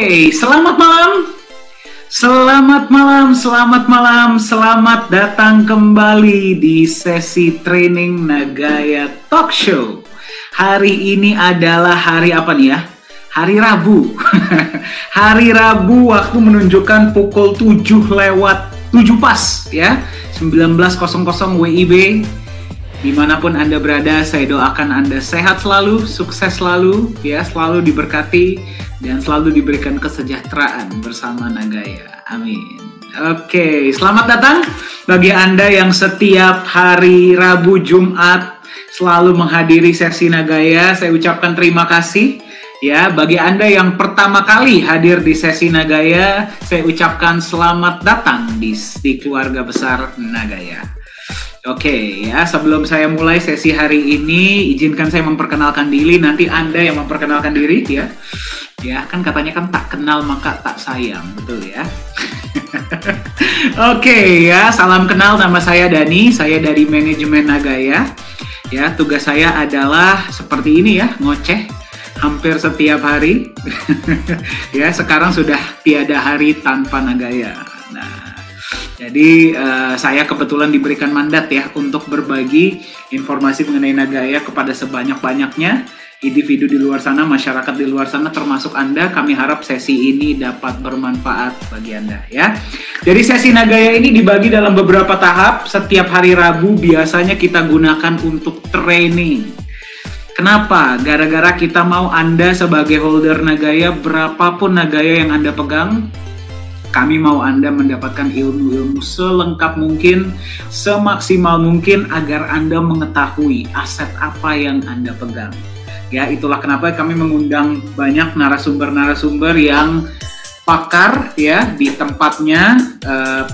Selamat malam. Selamat malam, selamat malam, selamat datang kembali di sesi training Nagaya Talk Show. Hari ini adalah hari apa nih ya? Hari Rabu. Hari Rabu waktu menunjukkan pukul 7 lewat 7 pas ya. 19.00 WIB. Dimanapun Anda berada, saya doakan Anda sehat selalu, sukses selalu, ya, selalu diberkati, dan selalu diberikan kesejahteraan bersama Nagaya. Amin. Oke, selamat datang bagi Anda yang setiap hari Rabu, Jumat selalu menghadiri sesi Nagaya. Saya ucapkan terima kasih. Ya, bagi Anda yang pertama kali hadir di sesi Nagaya, saya ucapkan selamat datang di keluarga besar Nagaya. Oke, ya, sebelum saya mulai sesi hari ini, izinkan saya memperkenalkan diri, nanti Anda yang memperkenalkan diri, ya. Ya, kan katanya kan tak kenal maka tak sayang, betul ya. Oke, ya, salam kenal, nama saya Dani, saya dari manajemen Nagaya. Ya, tugas saya adalah seperti ini ya, ngoceh hampir setiap hari. Ya, sekarang sudah tiada hari tanpa Nagaya. Nah, jadi saya kebetulan diberikan mandat ya untuk berbagi informasi mengenai Nagaya kepada sebanyak-banyaknya individu di luar sana, masyarakat di luar sana termasuk Anda. Kami harap sesi ini dapat bermanfaat bagi Anda ya. Jadi sesi Nagaya ini dibagi dalam beberapa tahap. Setiap hari Rabu biasanya kita gunakan untuk training. Kenapa? Gara-gara kita mau Anda sebagai holder Nagaya, berapapun Nagaya yang Anda pegang, kami mau Anda mendapatkan ilmu-ilmu selengkap mungkin, semaksimal mungkin agar Anda mengetahui aset apa yang Anda pegang. Ya, itulah kenapa kami mengundang banyak narasumber-narasumber yang pakar ya di tempatnya,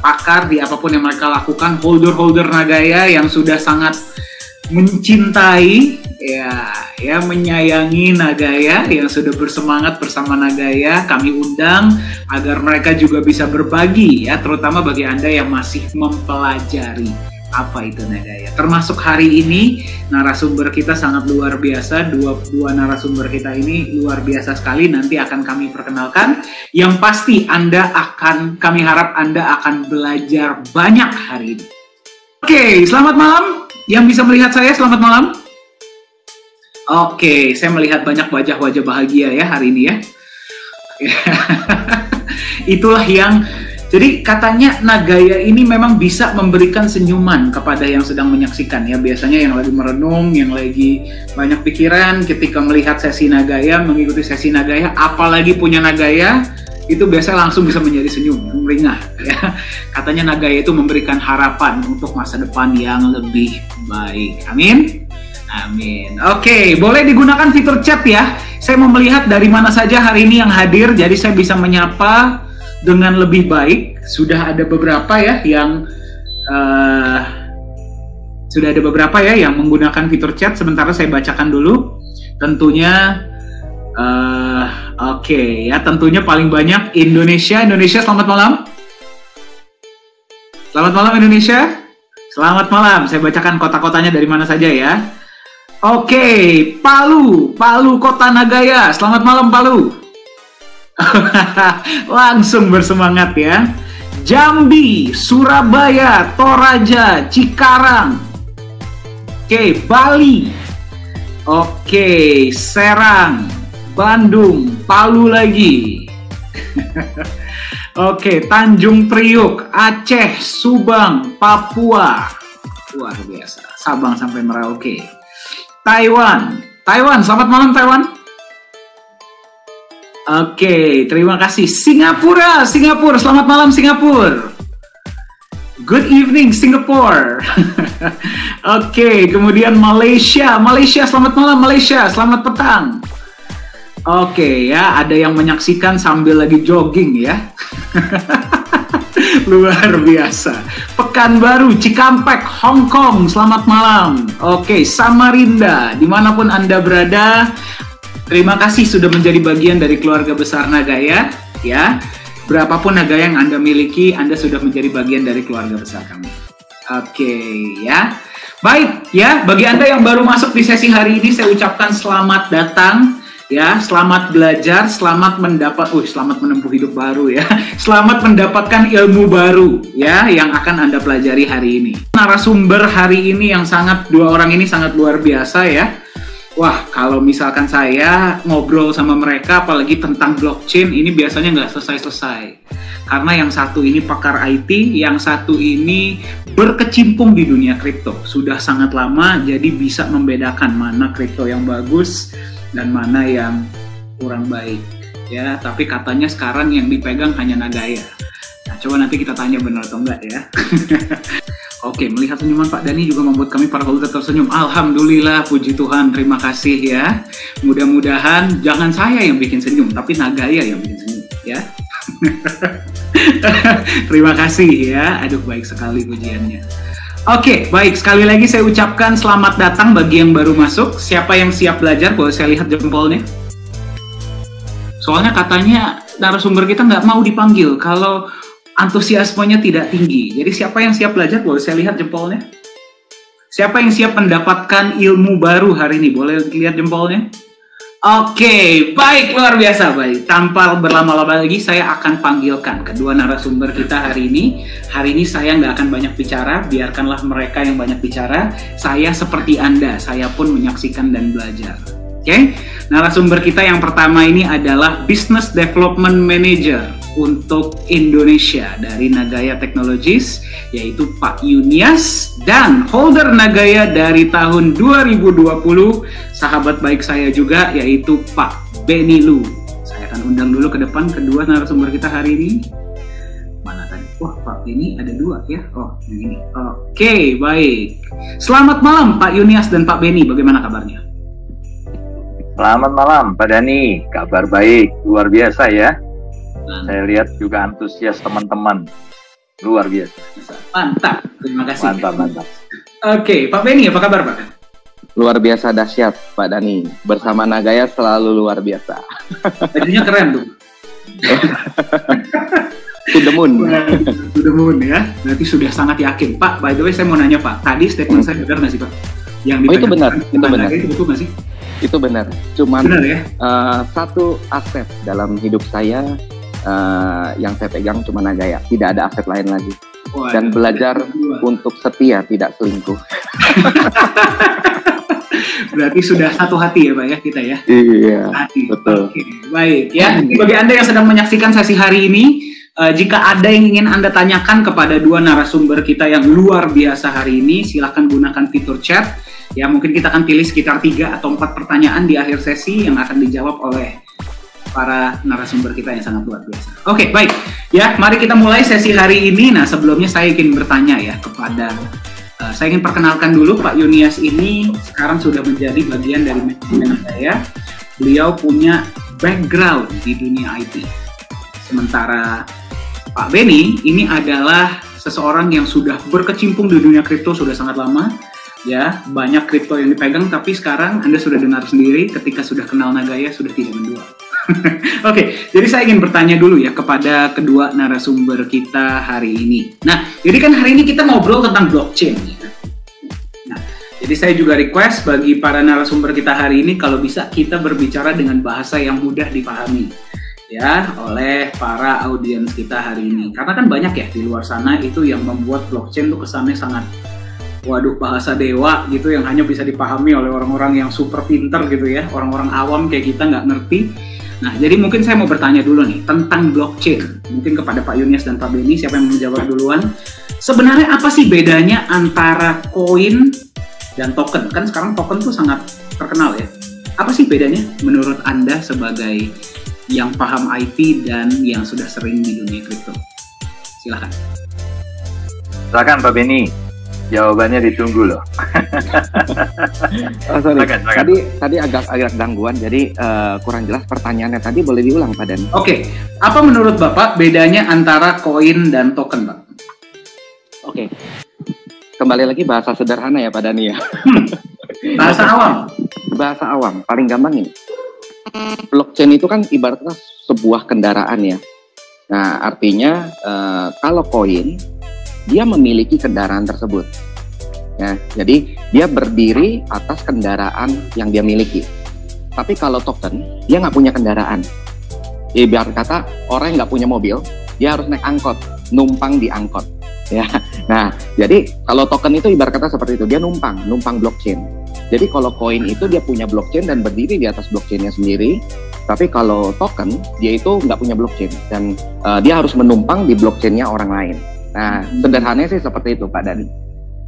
pakar di apapun yang mereka lakukan, holder-holder Nagaya yang sudah sangat mencintai ya menyayangi Nagaya, yang sudah bersemangat bersama Nagaya. Kami undang agar mereka juga bisa berbagi ya, terutama bagi Anda yang masih mempelajari apa itu Nagaya. Termasuk hari ini narasumber kita sangat luar biasa, dua narasumber kita ini luar biasa sekali, nanti akan kami perkenalkan. Yang pasti kami harap Anda akan belajar banyak hari ini. Oke, selamat malam. Yang bisa melihat saya, selamat malam. Oke, saya melihat banyak wajah-wajah bahagia ya hari ini ya. Itulah yang, jadi katanya Nagaya ini memang bisa memberikan senyuman kepada yang sedang menyaksikan ya. Biasanya yang lagi merenung, yang lagi banyak pikiran ketika melihat sesi Nagaya, mengikuti sesi Nagaya, apalagi punya Nagaya, itu biasanya langsung bisa menjadi senyum, meringah ya. Katanya Nagaya itu memberikan harapan untuk masa depan yang lebih baik. Amin. Amin. Oke, boleh digunakan fitur chat ya. Saya mau melihat dari mana saja hari ini yang hadir, jadi saya bisa menyapa dengan lebih baik. Sudah ada beberapa ya yang yang menggunakan fitur chat. Sementara saya bacakan dulu. Tentunya oke ya, tentunya paling banyak Indonesia. Selamat malam. Selamat malam Indonesia. Selamat malam. Saya bacakan kota-kotanya dari mana saja ya. Oke, Palu Kota Nagaya. Selamat malam Palu. Langsung bersemangat ya. Jambi, Surabaya, Toraja, Cikarang. Oke, Bali. Oke, Serang, Bandung, Palu lagi. Oke, Tanjung Priuk, Aceh, Subang, Papua. Luar biasa. Sabang sampai Merauke. Taiwan, selamat malam Taiwan. Oke, terima kasih. Singapura, selamat malam Singapura. Good evening Singapore. Oke, kemudian Malaysia, selamat malam Malaysia, selamat petang. Oke ya, ada yang menyaksikan sambil lagi jogging ya. Luar biasa. Pekanbaru, Cikampek, Hong Kong, selamat malam. Oke, Samarinda, dimanapun Anda berada, terima kasih sudah menjadi bagian dari keluarga besar Nagaya. Ya, berapapun Nagaya yang Anda miliki, Anda sudah menjadi bagian dari keluarga besar kami. Oke, ya. Baik, ya, bagi Anda yang baru masuk di sesi hari ini, saya ucapkan selamat datang. Ya, selamat belajar, selamat menempuh hidup baru ya. Selamat mendapatkan ilmu baru ya yang akan Anda pelajari hari ini. Narasumber hari ini dua orang ini sangat luar biasa ya. Wah, kalau misalkan saya ngobrol sama mereka apalagi tentang blockchain ini biasanya nggak selesai-selesai. Karena yang satu ini pakar IT, yang satu ini berkecimpung di dunia kripto. Sudah sangat lama, jadi bisa membedakan mana kripto yang bagus dan mana yang kurang baik. Ya, tapi katanya sekarang yang dipegang hanya Nagaya. Nah, coba nanti kita tanya benar atau enggak ya. Oke, melihat senyuman Pak Dani juga membuat kami para holder tersenyum. Alhamdulillah, puji Tuhan, terima kasih ya. Mudah-mudahan jangan saya yang bikin senyum, tapi Nagaya yang bikin senyum ya. Terima kasih ya. Aduh, baik sekali pujiannya. Oke, baik. Sekali lagi saya ucapkan selamat datang bagi yang baru masuk. Siapa yang siap belajar? Boleh saya lihat jempolnya? Soalnya katanya narasumber kita nggak mau dipanggil kalau antusiasmenya tidak tinggi. Jadi siapa yang siap belajar? Boleh saya lihat jempolnya? Siapa yang siap mendapatkan ilmu baru hari ini? Boleh lihat jempolnya? Oke, baik, luar biasa, baik. Tanpa berlama-lama lagi, saya akan panggilkan kedua narasumber kita hari ini. Hari ini saya nggak akan banyak bicara, biarkanlah mereka yang banyak bicara. Saya seperti Anda, saya pun menyaksikan dan belajar. Oke, narasumber kita yang pertama ini adalah Business Development Manager untuk Indonesia dari Nagaya Technologies, yaitu Pak Yunias, dan holder Nagaya dari tahun 2020, sahabat baik saya juga, yaitu Pak Benny Lu. Saya akan undang dulu ke depan kedua narasumber kita hari ini. Mana tadi? Wah, Pak Benny ada dua ya. Oh, yang ini. Oke, baik. Selamat malam Pak Yunias dan Pak Benny, bagaimana kabarnya? Selamat malam Pak Dani, kabar baik, luar biasa ya. Saya lihat juga antusias teman-teman, luar biasa. Mantap, terima kasih. Mantap. Oke, Pak Benny, apa kabar Pak? Luar biasa dahsyat Pak Dani, bersama Nagaya selalu luar biasa. Bajunya keren tuh. To the moon. To the moon ya, berarti sudah sangat yakin. Pak, by the way saya mau nanya Pak, tadi statement saya benar nggak sih Pak? Itu benar, itu benar. Itu betul nggak sih? Itu benar, cuman benar, ya? Satu aset dalam hidup saya yang saya pegang cuma Nagaya, tidak ada aset lain lagi. Dan belajar untuk setia, tidak selingkuh. Berarti sudah satu hati ya Pak ya kita ya? Iya, hati. Betul. Oke, baik ya. Bagi Anda yang sedang menyaksikan sesi hari ini, jika ada yang ingin Anda tanyakan kepada dua narasumber kita yang luar biasa hari ini, silahkan gunakan fitur chat. Ya, mungkin kita akan pilih sekitar 3 atau 4 pertanyaan di akhir sesi yang akan dijawab oleh para narasumber kita yang sangat luar biasa. Oke, baik. Ya, mari kita mulai sesi hari ini. Nah, sebelumnya saya ingin bertanya ya kepada, saya ingin perkenalkan dulu Pak Yunias ini sekarang sudah menjadi bagian dari manajemen saya. Beliau punya background di dunia IT. Sementara Pak Benny ini adalah seseorang yang sudah berkecimpung di dunia kripto sudah sangat lama. Ya, banyak kripto yang dipegang, tapi sekarang Anda sudah dengar sendiri ketika sudah kenal Nagaya sudah tidak menjual. Oke, jadi saya ingin bertanya dulu ya kepada kedua narasumber kita hari ini. Nah, jadi kan hari ini kita ngobrol tentang blockchain. Nah, jadi saya juga request bagi para narasumber kita hari ini kalau bisa kita berbicara dengan bahasa yang mudah dipahami ya oleh para audiens kita hari ini. Karena kan banyak ya di luar sana itu yang membuat blockchain itu kesannya sangat waduh bahasa dewa gitu yang hanya bisa dipahami oleh orang-orang yang super pinter gitu ya, orang-orang awam kayak kita nggak ngerti. Nah, jadi mungkin saya mau bertanya dulu nih tentang blockchain. Mungkin kepada Pak Yunias dan Pak Benny, siapa yang mau menjawab duluan? Sebenarnya apa sih bedanya antara koin dan token? Kan sekarang token tuh sangat terkenal ya. Apa sih bedanya menurut Anda sebagai yang paham IT dan yang sudah sering di dunia kripto? Silakan. Silakan Pak Benny. Jawabannya ditunggu loh. Oh, sorry. Tadi agak gangguan, jadi kurang jelas pertanyaannya. Tadi boleh diulang Pak Dani? Oke. Apa menurut Bapak bedanya antara koin dan token, Pak? Oke. Kembali lagi bahasa sederhana ya Pak Dani ya. Bahasa awam. Bahasa awam, paling gampang ini. Blockchain itu kan ibaratnya sebuah kendaraan ya. Nah, artinya kalau koin dia memiliki kendaraan tersebut. Ya, jadi dia berdiri atas kendaraan yang dia miliki. Tapi kalau token, dia nggak punya kendaraan. Ibarat kata orang yang nggak punya mobil, dia harus naik angkot, numpang di angkot. Ya, nah jadi kalau token itu ibarat kata seperti itu, dia numpang blockchain. Jadi kalau koin itu dia punya blockchain dan berdiri di atas blockchainnya sendiri. Tapi kalau token dia itu nggak punya blockchain dan dia harus menumpang di blockchainnya orang lain. Nah sederhananya sih seperti itu Pak Dani.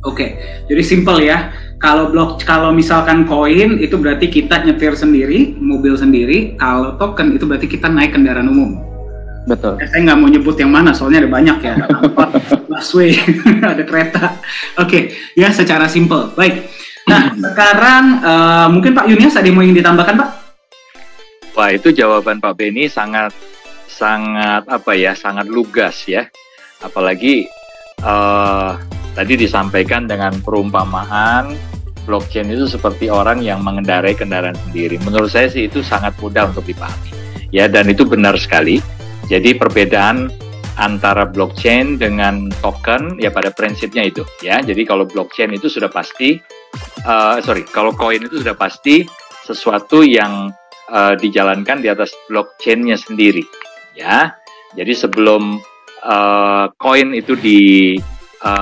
Oke, jadi simple ya. Kalau misalkan koin itu berarti kita nyetir sendiri, mobil sendiri. Kalau token itu berarti kita naik kendaraan umum. Betul. Saya nggak mau nyebut yang mana, soalnya ada banyak ya. Busway, ada kereta. Oke, ya secara simple. Baik. Nah, sekarang mungkin Pak Yunias ada yang mau ingin ditambahkan, Pak? Wah, itu jawaban Pak Beni sangat lugas ya. Apalagi tadi disampaikan dengan perumpamaan blockchain itu seperti orang yang mengendarai kendaraan sendiri. Menurut saya sih itu sangat mudah untuk dipahami. Ya, dan itu benar sekali. Jadi perbedaan antara blockchain dengan token ya pada prinsipnya itu ya. Jadi kalau blockchain itu sudah pasti kalau koin itu sudah pasti sesuatu yang dijalankan di atas blockchainnya sendiri ya. Jadi sebelum koin itu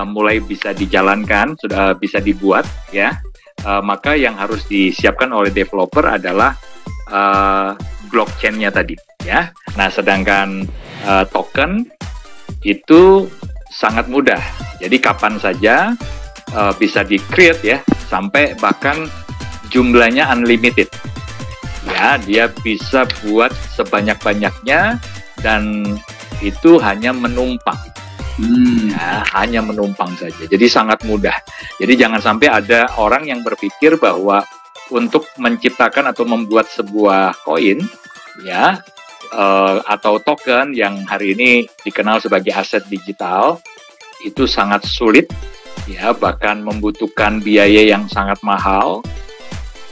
mulai bisa dijalankan, sudah bisa dibuat ya, maka yang harus disiapkan oleh developer adalah blockchain-nya tadi ya. Nah, sedangkan token itu sangat mudah. Jadi kapan saja bisa di-create ya, sampai bahkan jumlahnya unlimited. Ya, dia bisa buat sebanyak-banyaknya dan itu hanya menumpang. Ya, hanya menumpang saja. Jadi sangat mudah. Jadi jangan sampai ada orang yang berpikir bahwa untuk menciptakan atau membuat sebuah koin ya atau token yang hari ini dikenal sebagai aset digital itu sangat sulit ya, bahkan membutuhkan biaya yang sangat mahal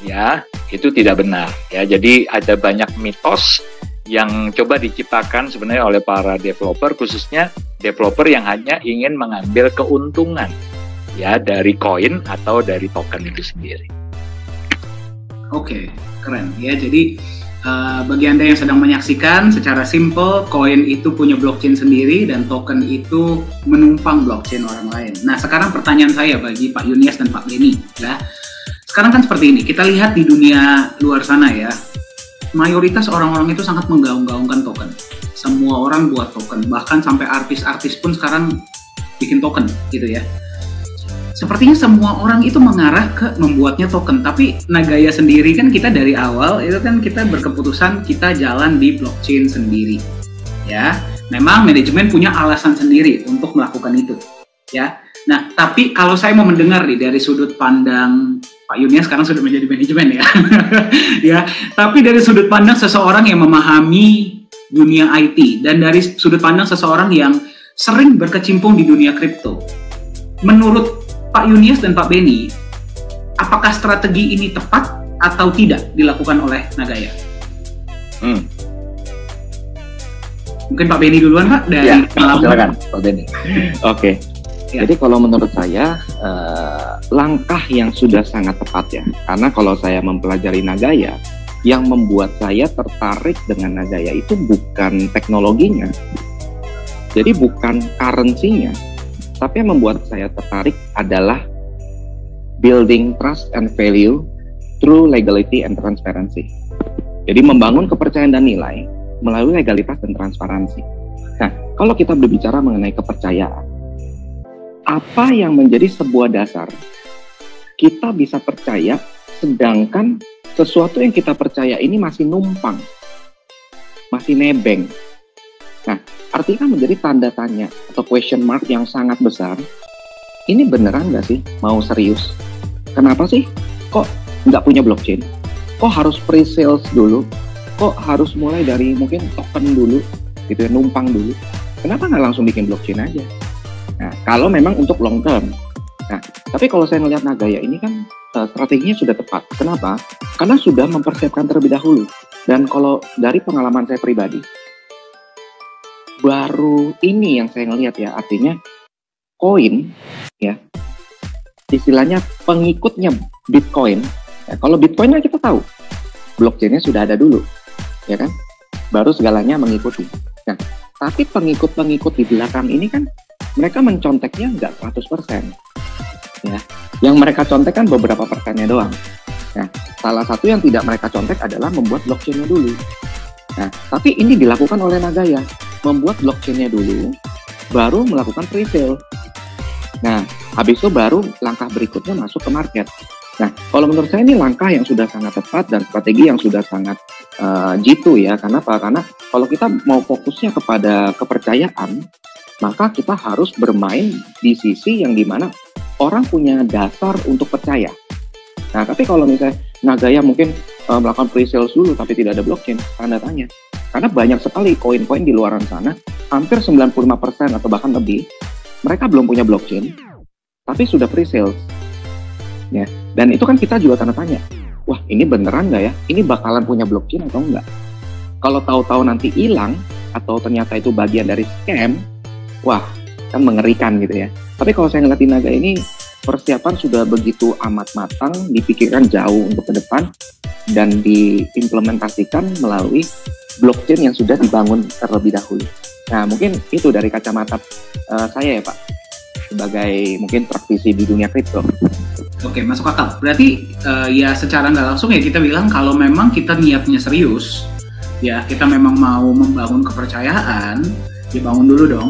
ya. Itu tidak benar ya. Jadi ada banyak mitos yang coba diciptakan sebenarnya oleh para developer, khususnya developer yang hanya ingin mengambil keuntungan ya dari koin atau dari token itu sendiri. Oke, keren ya. Jadi bagi Anda yang sedang menyaksikan, secara simple, koin itu punya blockchain sendiri dan token itu menumpang blockchain orang lain. Nah, sekarang pertanyaan saya bagi Pak Yunias dan Pak Beni ya. Sekarang kan seperti ini, kita lihat di dunia luar sana ya, mayoritas orang-orang itu sangat menggaung-gaungkan token. Semua orang buat token, bahkan sampai artis-artis pun sekarang bikin token gitu ya. Sepertinya semua orang itu mengarah ke membuatnya token, tapi Nagaya sendiri kan kita dari awal itu kan kita berkeputusan kita jalan di blockchain sendiri. Ya, memang manajemen punya alasan sendiri untuk melakukan itu. Ya, nah tapi kalau saya mau mendengar nih dari sudut pandang Pak Yunias sekarang sudah menjadi manajemen ya, ya. Tapi dari sudut pandang seseorang yang memahami dunia IT dan dari sudut pandang seseorang yang sering berkecimpung di dunia kripto, menurut Pak Yunias dan Pak Beni, apakah strategi ini tepat atau tidak dilakukan oleh Nagaya? Mungkin Pak Beni duluan Pak dari ya, silakan Pak Beni. Oke. Ya. Jadi kalau menurut saya langkah yang sudah sangat tepat ya, karena kalau saya mempelajari Nagaya, yang membuat saya tertarik dengan Nagaya itu bukan teknologinya, jadi bukan currency-nya, tapi yang membuat saya tertarik adalah building trust and value through legality and transparency. Jadi membangun kepercayaan dan nilai melalui legalitas dan transparansi. Nah, kalau kita berbicara mengenai kepercayaan, apa yang menjadi sebuah dasar kita bisa percaya sedangkan sesuatu yang kita percaya ini masih numpang, masih nebeng. Nah, artinya menjadi tanda tanya atau question mark yang sangat besar. Ini beneran nggak sih mau serius? Kenapa sih kok nggak punya blockchain? Kok harus pre-sales dulu? Kok harus mulai dari mungkin token dulu, gitu ya, numpang dulu? Kenapa nggak langsung bikin blockchain aja? Nah, kalau memang untuk long term. Nah, tapi kalau saya melihat Nagaya ini kan strateginya sudah tepat. Kenapa? Karena sudah mempersiapkan terlebih dahulu. Dan kalau dari pengalaman saya pribadi, baru ini yang saya ngelihat ya, artinya koin ya, istilahnya pengikutnya Bitcoin ya, kalau Bitcoin kan kita tahu blockchain-nya sudah ada dulu, ya kan? Baru segalanya mengikuti. Nah, tapi pengikut-pengikut di belakang ini kan mereka menconteknya nggak 100%, ya. Yang mereka contek kan beberapa persennya doang. Nah, salah satu yang tidak mereka contek adalah membuat blockchain-nya dulu. Nah, tapi ini dilakukan oleh Nagaya, membuat blockchain-nya dulu, baru melakukan pre-sale. Nah, habis itu baru langkah berikutnya masuk ke market. Nah, kalau menurut saya ini langkah yang sudah sangat tepat dan strategi yang sudah sangat jitu ya. Kenapa? Karena kalau kita mau fokusnya kepada kepercayaan, maka kita harus bermain di sisi yang dimana orang punya dasar untuk percaya. Nah, tapi kalau misalnya Nagaya mungkin melakukan pre-sales dulu tapi tidak ada blockchain, tanda tanya. Karena banyak sekali koin-koin di luar sana, hampir 95% atau bahkan lebih, mereka belum punya blockchain, tapi sudah pre-sales. Ya, dan itu kan kita juga tanda tanya, wah ini beneran nggak ya? Ini bakalan punya blockchain atau enggak? Kalau tahu-tahu nanti hilang, atau ternyata itu bagian dari scam, wah kan mengerikan gitu ya. Tapi kalau saya ngeliatin Naga ini, persiapan sudah begitu amat matang, dipikirkan jauh untuk ke depan, dan diimplementasikan melalui blockchain yang sudah dibangun terlebih dahulu. Nah, mungkin itu dari kacamata saya ya Pak, sebagai mungkin praktisi di dunia kripto. Oke, masuk akal. Berarti ya secara nggak langsung ya kita bilang kalau memang kita niatnya serius, ya kita memang mau membangun kepercayaan, ya bangun dulu dong.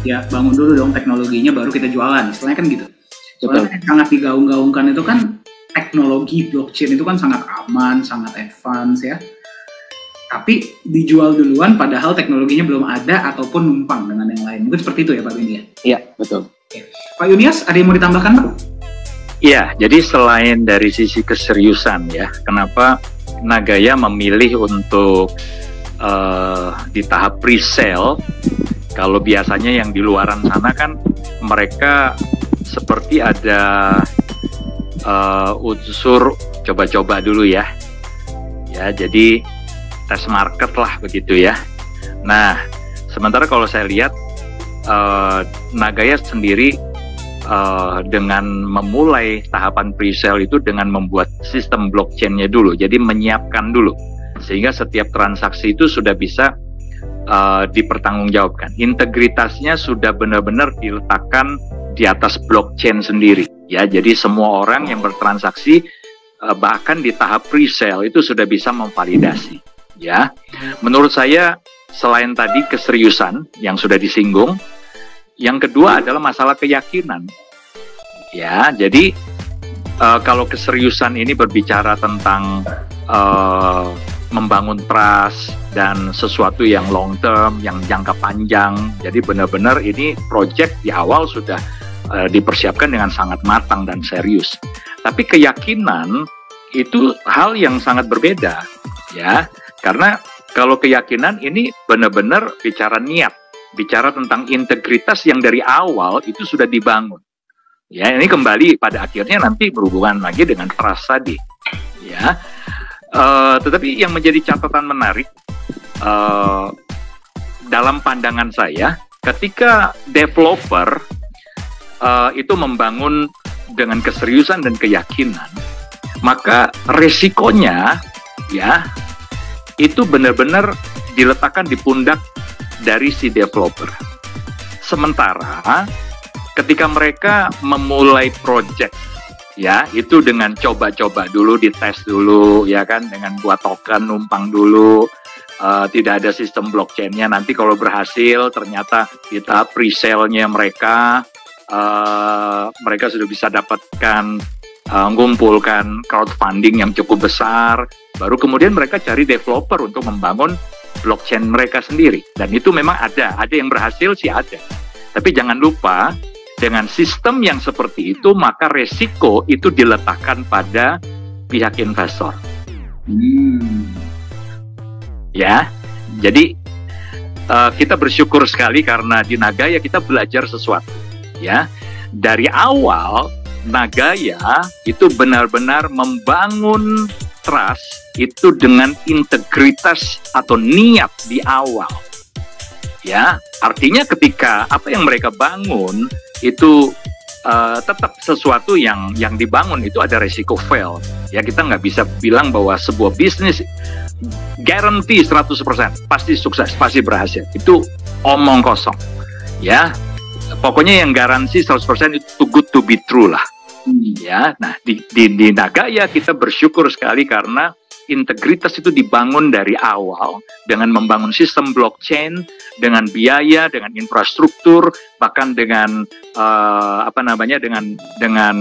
Ya bangun dulu dong teknologinya baru kita jualan. Istilahnya kan gitu. Soalnya yang sangat digaung-gaungkan itu kan teknologi blockchain itu kan sangat aman, sangat advance ya. Tapi dijual duluan padahal teknologinya belum ada ataupun numpang dengan yang lain. Mungkin seperti itu ya Pak Windy ya? Iya, betul. Oke. Pak Yunias, ada yang mau ditambahkan Pak? Iya, jadi selain dari sisi keseriusan ya, kenapa Nagaya memilih untuk di tahap pre-sale, kalau biasanya yang di luaran sana kan mereka seperti ada unsur coba-coba dulu ya. Ya, jadi tes market lah begitu ya. Nah, sementara kalau saya lihat Nagaya sendiri dengan memulai tahapan pre-sale itu dengan membuat sistem blockchain-nya dulu, jadi menyiapkan dulu sehingga setiap transaksi itu sudah bisa dipertanggungjawabkan. Integritasnya sudah benar-benar diletakkan di atas blockchain sendiri ya, jadi semua orang yang bertransaksi bahkan di tahap pre-sale itu sudah bisa memvalidasi ya. Menurut saya selain tadi keseriusan yang sudah disinggung, yang kedua adalah masalah keyakinan. Ya, jadi kalau keseriusan ini berbicara tentang membangun trust dan sesuatu yang long term, yang jangka panjang. Jadi benar-benar ini project di awal sudah dipersiapkan dengan sangat matang dan serius. Tapi keyakinan itu hal yang sangat berbeda, ya. Karena kalau keyakinan ini benar-benar bicara niat, bicara tentang integritas yang dari awal itu sudah dibangun. Ya, ini kembali pada akhirnya nanti berhubungan lagi dengan trust tadi. Ya, tetapi yang menjadi catatan menarik dalam pandangan saya, ketika developer itu membangun dengan keseriusan dan keyakinan, maka resikonya ya itu benar-benar diletakkan di pundak dari si developer. Sementara ketika mereka memulai project ya, itu dengan coba-coba dulu, dites dulu ya kan, dengan buat token, numpang dulu, tidak ada sistem blockchain-nya. Nanti kalau berhasil ternyata di tahap pre-sale-nya mereka sudah bisa dapatkan mengumpulkan crowdfunding yang cukup besar, baru kemudian mereka cari developer untuk membangun blockchain mereka sendiri. Dan itu memang ada yang berhasil sih ada. Tapi jangan lupa, dengan sistem yang seperti itu, maka resiko itu diletakkan pada pihak investor. Ya, jadi kita bersyukur sekali karena di Nagaya kita belajar sesuatu. Ya, dari awal Nagaya itu benar-benar membangun trust itu dengan integritas atau niat di awal. Ya, artinya ketika apa yang mereka bangun itu tetap sesuatu yang dibangun itu ada resiko fail. Ya, kita nggak bisa bilang bahwa sebuah bisnis guarantee 100% pasti sukses, pasti berhasil. Itu omong kosong. Ya, pokoknya yang garansi 100% itu too good to be true lah. Ya, nah di Nagaya kita bersyukur sekali karena integritas itu dibangun dari awal dengan membangun sistem blockchain, dengan biaya, dengan infrastruktur, bahkan dengan dengan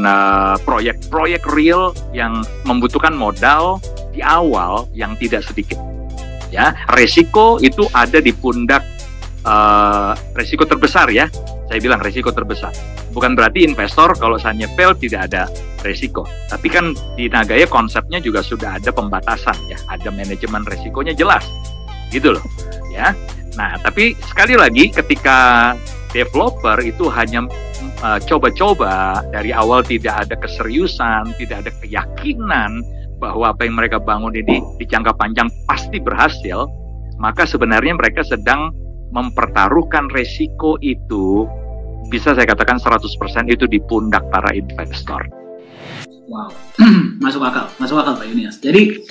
proyek-proyek real yang membutuhkan modal di awal yang tidak sedikit. Ya, resiko itu ada di pundak resiko terbesar ya. Saya bilang resiko terbesar. Bukan berarti investor kalau misalnya fail tidak ada resiko. Tapi kan di Nagaya konsepnya juga sudah ada pembatasan ya, ada manajemen resikonya jelas, gitu loh. Ya. Nah, tapi sekali lagi ketika developer itu hanya coba-coba dari awal, tidak ada keseriusan, tidak ada keyakinan bahwa apa yang mereka bangun ini di jangka panjang pasti berhasil, maka sebenarnya mereka sedang mempertaruhkan resiko itu, bisa saya katakan 100% itu di pundak para investor. Wow, masuk akal Pak Yunias. Jadi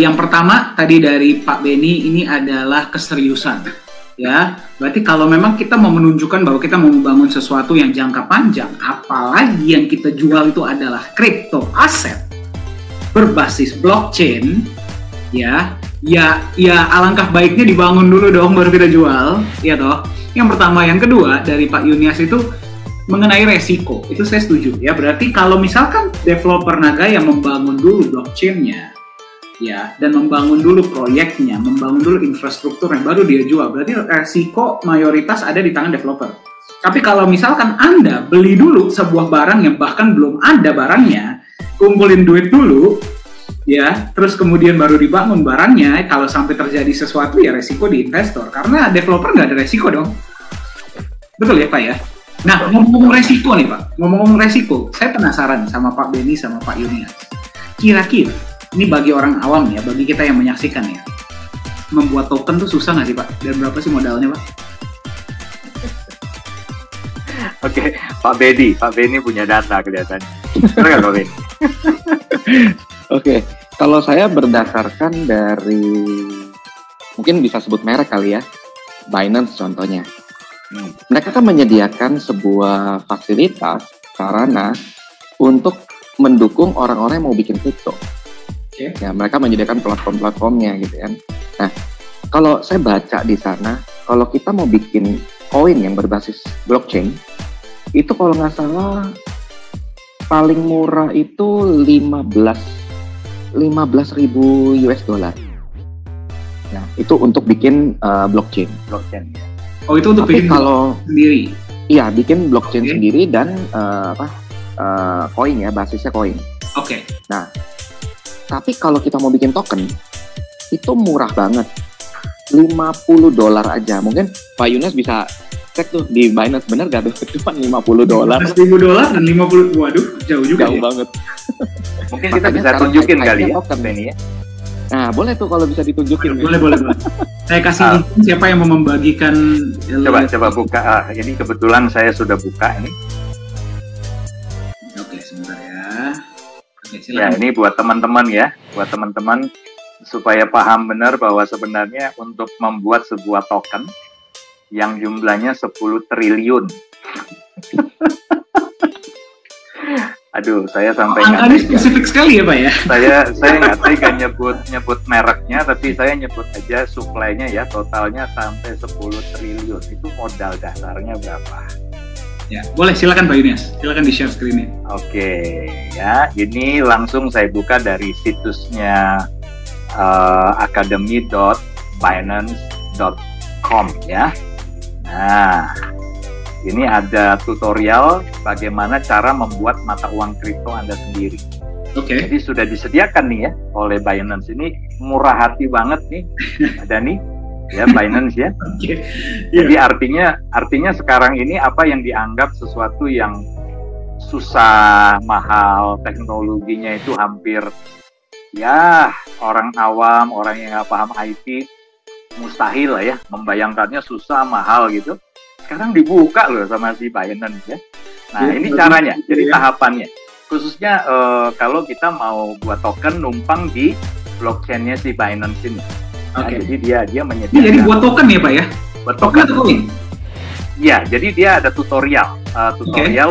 yang pertama tadi dari Pak Beni ini adalah keseriusan, ya. Berarti kalau memang kita mau menunjukkan bahwa kita mau membangun sesuatu yang jangka panjang, apalagi yang kita jual itu adalah crypto aset berbasis blockchain, ya alangkah baiknya dibangun dulu dong baru kita jual, ya toh. Yang pertama, yang kedua dari Pak Yunias itu mengenai resiko, itu saya setuju ya. Berarti kalau misalkan developer Nagaya membangun dulu blockchain-nya, ya, dan membangun dulu proyeknya, membangun dulu infrastrukturnya, baru dia jual. Berarti resiko mayoritas ada di tangan developer. Tapi kalau misalkan Anda beli dulu sebuah barang yang bahkan belum ada barangnya, kumpulin duit dulu, ya, terus kemudian baru dibangun barangnya, kalau sampai terjadi sesuatu ya resiko di investor, karena developer nggak ada resiko dong. Betul ya Pak ya? Nah, ngomong-ngomong resiko nih Pak, ngomong-ngomong resiko, saya penasaran sama Pak Beni sama Pak Yunias. Kira-kira, ini bagi orang awam ya, bagi kita yang menyaksikan ya, membuat token tuh susah nggak sih Pak? Dan berapa sih modalnya Pak? Oke, Pak Beni punya data kelihatannya. Benar nggak Pak Beni? Oke, kalau saya berdasarkan dari, mungkin bisa sebut merek kali ya, Binance contohnya. Mereka kan menyediakan sebuah fasilitas, sarana untuk mendukung orang-orang yang mau bikin kripto. Ya, mereka menyediakan platform-platformnya gitu kan. Nah, kalau saya baca di sana, kalau kita mau bikin koin yang berbasis blockchain, itu kalau nggak salah paling murah itu 15.000 US dollar. Nah, itu untuk bikin blockchain. Oh, itu untuk tapi bikin kalau sendiri? Iya, bikin blockchain sendiri dan koin ya, basisnya koin. Oke. Nah, tapi kalau kita mau bikin token, itu murah banget. $50 aja. Mungkin Pak Yunias bisa cek tuh di Binance, bener gak tuh? Cuma $50. $15.000 dan 50, waduh, jauh juga. Jauh ya? banget. Mungkin kita bisa tunjukin kali ya, Beni ya. Nah, boleh tuh kalau bisa ditunjukin. Boleh. Saya kasih link siapa yang mau membagikan. Coba buka. Jadi kebetulan saya sudah buka ini. Oke, sebentar ya. Oke, Ya, silakan. ini buat teman-teman ya, buat teman-teman supaya paham benar bahwa sebenarnya untuk membuat sebuah token yang jumlahnya 10 triliun. Aduh, saya sampai angkanya spesifik sekali ya Pak ya. Saya nggak tega nyebut mereknya, tapi saya nyebut aja supply-nya ya, totalnya sampai 10 triliun. Itu modal dasarnya berapa? Ya, boleh silakan Pak Yunias, silakan di share screen-nya. Oke, ya, ini langsung saya buka dari situsnya academy.binance.com ya. Nah, ini ada tutorial bagaimana cara membuat mata uang kripto Anda sendiri. Oke. Jadi sudah disediakan nih ya oleh Binance. Ini murah hati banget nih, ada nih ya Binance ya. Oke. Jadi artinya sekarang ini apa yang dianggap sesuatu yang susah, mahal, teknologinya itu hampir ya orang awam, orang yang nggak paham IT mustahil lah ya, membayangkannya susah, mahal gitu. Sekarang dibuka loh sama si Binance ya. Nah, ini caranya, jadi tahapannya. Khususnya kalau kita mau buat token numpang di blockchain-nya si Binance ini. Nah, jadi dia menyediakan. Jadi buat token ya Pak ya? Buat token atau koin? Iya, jadi dia ada tutorial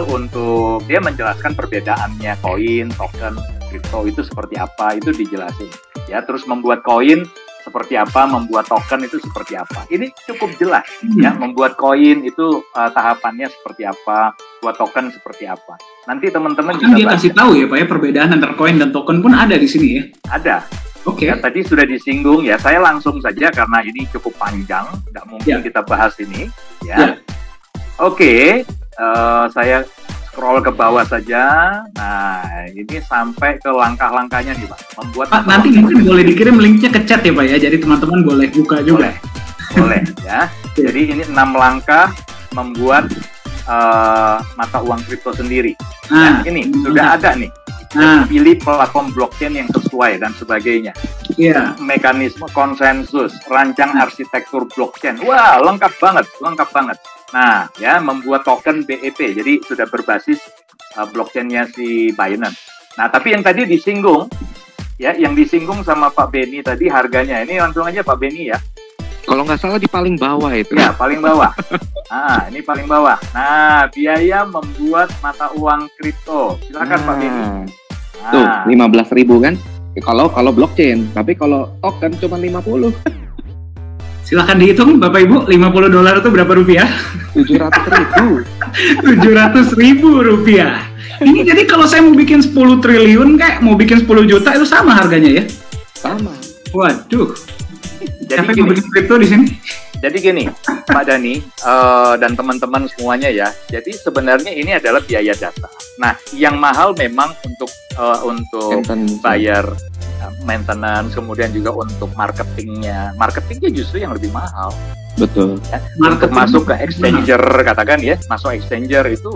untuk dia menjelaskan perbedaannya koin, token, kripto itu seperti apa, itu dijelasin. Ya, terus membuat koin seperti apa, membuat token itu seperti apa. Ini cukup jelas ya, membuat koin itu tahapannya seperti apa, buat token seperti apa. Nanti teman-teman juga dia kasih tahu ya Pak ya, perbedaan antara koin dan token pun ada di sini ya. Ada. Ya, tadi sudah disinggung ya, saya langsung saja karena ini cukup panjang, nggak mungkin kita bahas ini ya. Saya scroll ke bawah saja. Nah, ini sampai ke langkah-langkahnya nih Pak. Membuat nanti mungkin boleh dikirim linknya ke chat ya Pak ya, jadi teman-teman boleh buka juga. Boleh ya. Jadi ini 6 langkah membuat mata uang kripto sendiri. Nah, ini sudah ada nih. Pilih platform blockchain yang sesuai dan sebagainya. Mekanisme konsensus, rancang arsitektur blockchain. Wah, lengkap banget. Nah, ya, membuat token BEP. Jadi sudah berbasis blockchain-nya si Binance. Nah, tapi yang tadi disinggung, ya, yang disinggung sama Pak Benny tadi harganya. Ini langsung aja Pak Benny ya. Kalau nggak salah di paling bawah itu. Ya, paling bawah. Nah, ini paling bawah. Nah, biaya membuat mata uang kripto. Silakan Pak Benny. Tuh, 15.000 kan? Kalau blockchain, tapi kalau token cuma 50. Silakan dihitung Bapak Ibu, $50 itu berapa rupiah? 700.000. 700.000 rupiah. Ini jadi kalau saya mau bikin 10 triliun kayak mau bikin 10 juta itu sama harganya ya? Sama. Waduh. Jadi siapa yang mau bikin kripto di sini? Jadi gini, Pak Dani dan teman-teman semuanya ya. Jadi sebenarnya ini adalah biaya data. Nah, yang mahal memang untuk bayar maintenance, kemudian juga untuk marketingnya. Marketingnya justru yang lebih mahal. Betul. Ya, untuk masuk ke exchanger, katakan ya, masuk exchanger itu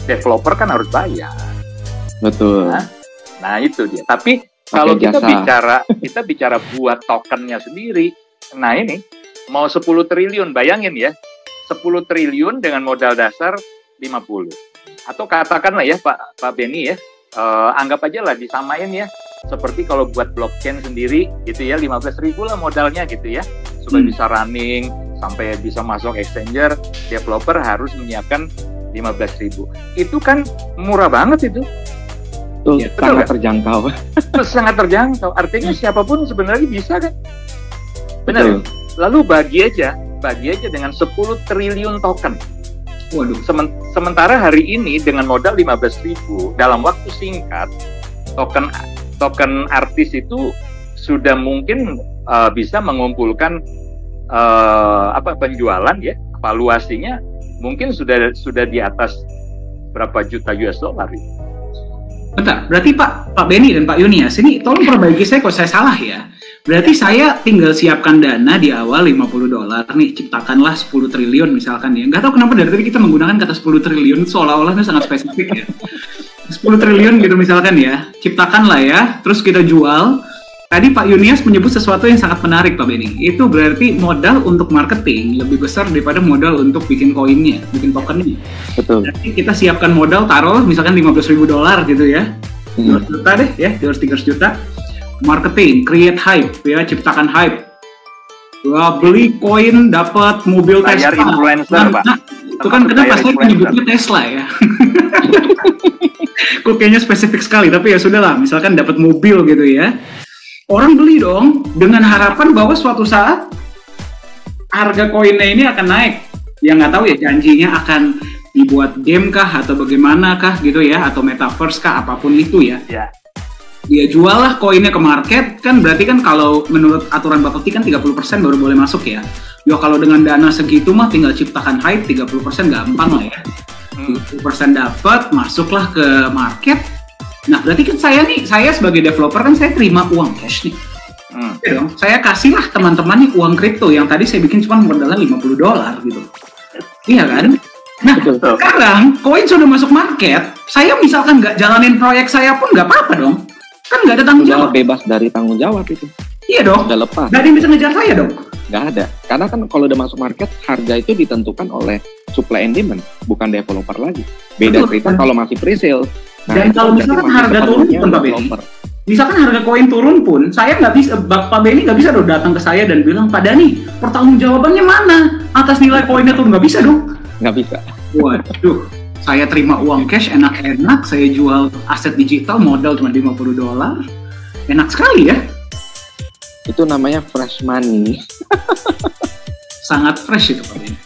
developer kan harus bayar. Betul. Nah itu dia. Tapi kalau kita bicara buat tokennya sendiri, nah ini mau 10 triliun, bayangin ya, 10 triliun dengan modal dasar 50. Atau katakanlah ya Pak Benny ya, anggap aja lah disamain ya, seperti kalau buat blockchain sendiri gitu ya, 15.000 lah modalnya gitu ya, supaya bisa running, sampai bisa masuk exchanger, developer harus menyiapkan 15.000. Itu kan murah banget itu. Ya, sangat terjangkau. Sangat terjangkau, artinya siapapun sebenarnya bisa kan. Benar. Lalu bagi aja dengan 10 triliun token. Waduh. Sementara hari ini dengan modal 15.000 dalam waktu singkat, token artis itu sudah mungkin bisa mengumpulkan penjualan ya, valuasinya mungkin sudah di atas berapa juta US dollar. Bentar, berarti Pak Benny dan Pak Yunias ini tolong perbaiki saya kalau saya salah ya. Berarti saya tinggal siapkan dana di awal $50 nih, ciptakanlah 10 triliun misalkan ya. Nggak tahu kenapa dari tadi kita menggunakan kata 10 triliun seolah-olah itu sangat spesifik ya. 10 triliun gitu misalkan ya, ciptakanlah ya, terus kita jual. Tadi Pak Yunias menyebut sesuatu yang sangat menarik Pak Benny. Itu berarti modal untuk marketing lebih besar daripada modal untuk bikin koinnya, bikin tokennya. Betul. Jadi kita siapkan modal, taruh misalkan $15.000 gitu ya. 200 juta deh ya, 200-300 juta. Marketing, create hype ya, ciptakan hype. Beli koin dapat mobil Tesla. Bayar influencer, Pak. Itu kan kenapa saya menyebutnya Tesla ya. Kok kayaknya spesifik sekali, tapi ya sudahlah, misalkan dapat mobil gitu ya. Orang beli dong dengan harapan bahwa suatu saat harga koinnya ini akan naik. Ya nggak tahu ya, janjinya akan dibuat game kah atau bagaimana kah gitu ya, atau metaverse kah, apapun itu ya. Dia jual lah koinnya ke market, kan berarti kan kalau menurut aturan Bapepti kan 30% baru boleh masuk ya. Ya kalau dengan dana segitu mah tinggal ciptakan hype, 30% gampang lah ya. 30% dapat, masuklah ke market. Nah berarti kan saya sebagai developer kan saya terima uang cash nih. Ya dong, saya kasihlah teman-teman nih uang kripto yang tadi saya bikin cuma modalnya $50 gitu. Iya kan? Nah sekarang koin sudah masuk market, saya misalkan nggak jalanin proyek saya pun nggak apa-apa dong. Kan nggak ada tanggung jawab. Bebas dari tanggung jawab itu. Iya dong. Udah lepas. Nggak ada yang bisa ngejar saya dong. nggak ada. Karena kan kalau udah masuk market, harga itu ditentukan oleh supply and demand, bukan developer lagi. Beda cerita kalau masih pre-sale. Nah, dan kalau misalkan harga turun pun Pak Benny, misalkan harga koin turun pun, saya nggak bisa, Pak Benny nggak bisa dong datang ke saya dan bilang, Pak Dani, pertanggungjawabannya mana atas nilai koinnya turun? Nggak bisa dong. Nggak bisa. Waduh, saya terima uang cash enak-enak, saya jual aset digital modal cuma $50, enak sekali ya. Itu namanya fresh money. Sangat fresh itu Pak Benny.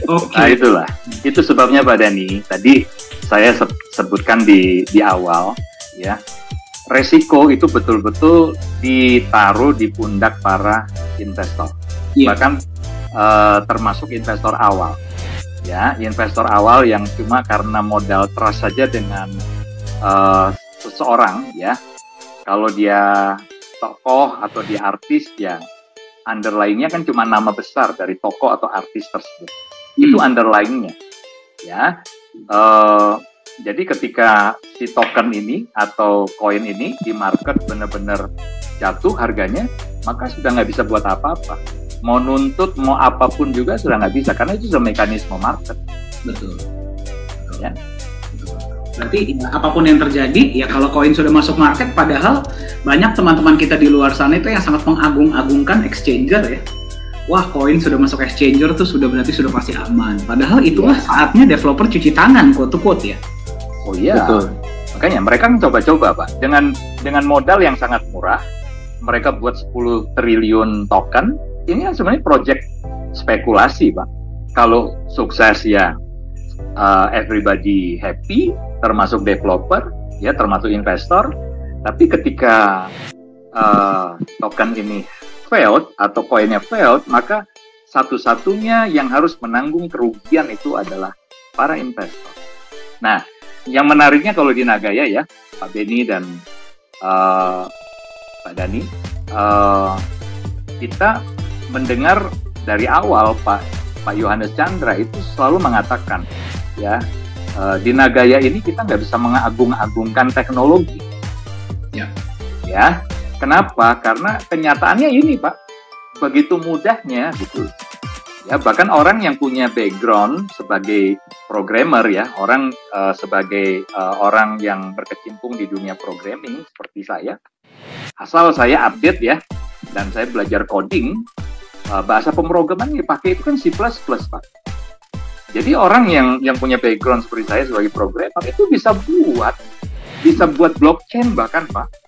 Oke. Nah itulah, itu sebabnya Pak Dani, tadi saya sebutkan di awal, ya, resiko itu betul-betul ditaruh di pundak para investor, bahkan termasuk investor awal, ya, investor awal yang cuma karena modal trust saja dengan seseorang, ya, kalau dia tokoh atau dia artis, ya, underlying-nya kan cuma nama besar dari tokoh atau artis tersebut. Itu underlying-nya, ya. Jadi ketika si token ini atau koin ini di market benar-benar jatuh harganya, maka sudah nggak bisa buat apa-apa. Mau nuntut, mau apapun juga sudah nggak bisa, karena itu sudah mekanisme market. Betul. Ya. Berarti ya, apapun yang terjadi, ya kalau koin sudah masuk market, padahal banyak teman-teman kita di luar sana itu yang sangat mengagung-agungkan exchanger ya. Wah, koin sudah masuk exchanger tuh berarti sudah pasti aman. Padahal itulah saatnya developer cuci tangan, quote-to-quote ya. Oh iya. Betul. Makanya mereka mencoba-coba, Pak. Dengan modal yang sangat murah, mereka buat 10 triliun token. Ini kan sebenarnya project spekulasi, Pak. Kalau sukses ya everybody happy, termasuk developer, ya, termasuk investor. Tapi ketika token ini failed atau koinnya failed, maka satu-satunya yang harus menanggung kerugian itu adalah para investor. Nah, yang menariknya kalau di Nagaya ya, Pak Benny dan Pak Dani, kita mendengar dari awal Pak Yohanes Chandra itu selalu mengatakan, ya, di Nagaya ini kita nggak bisa mengagung-agungkan teknologi. Ya. Kenapa? Karena kenyataannya ini, Pak, begitu mudahnya gitu. Ya, bahkan orang yang punya background sebagai programmer ya, orang sebagai orang yang berkecimpung di dunia programming seperti saya, asal saya update ya, dan saya belajar coding, bahasa pemrograman yang dipakai itu kan C++, Pak. Jadi orang yang punya background seperti saya sebagai programmer itu bisa buat blockchain bahkan, Pak.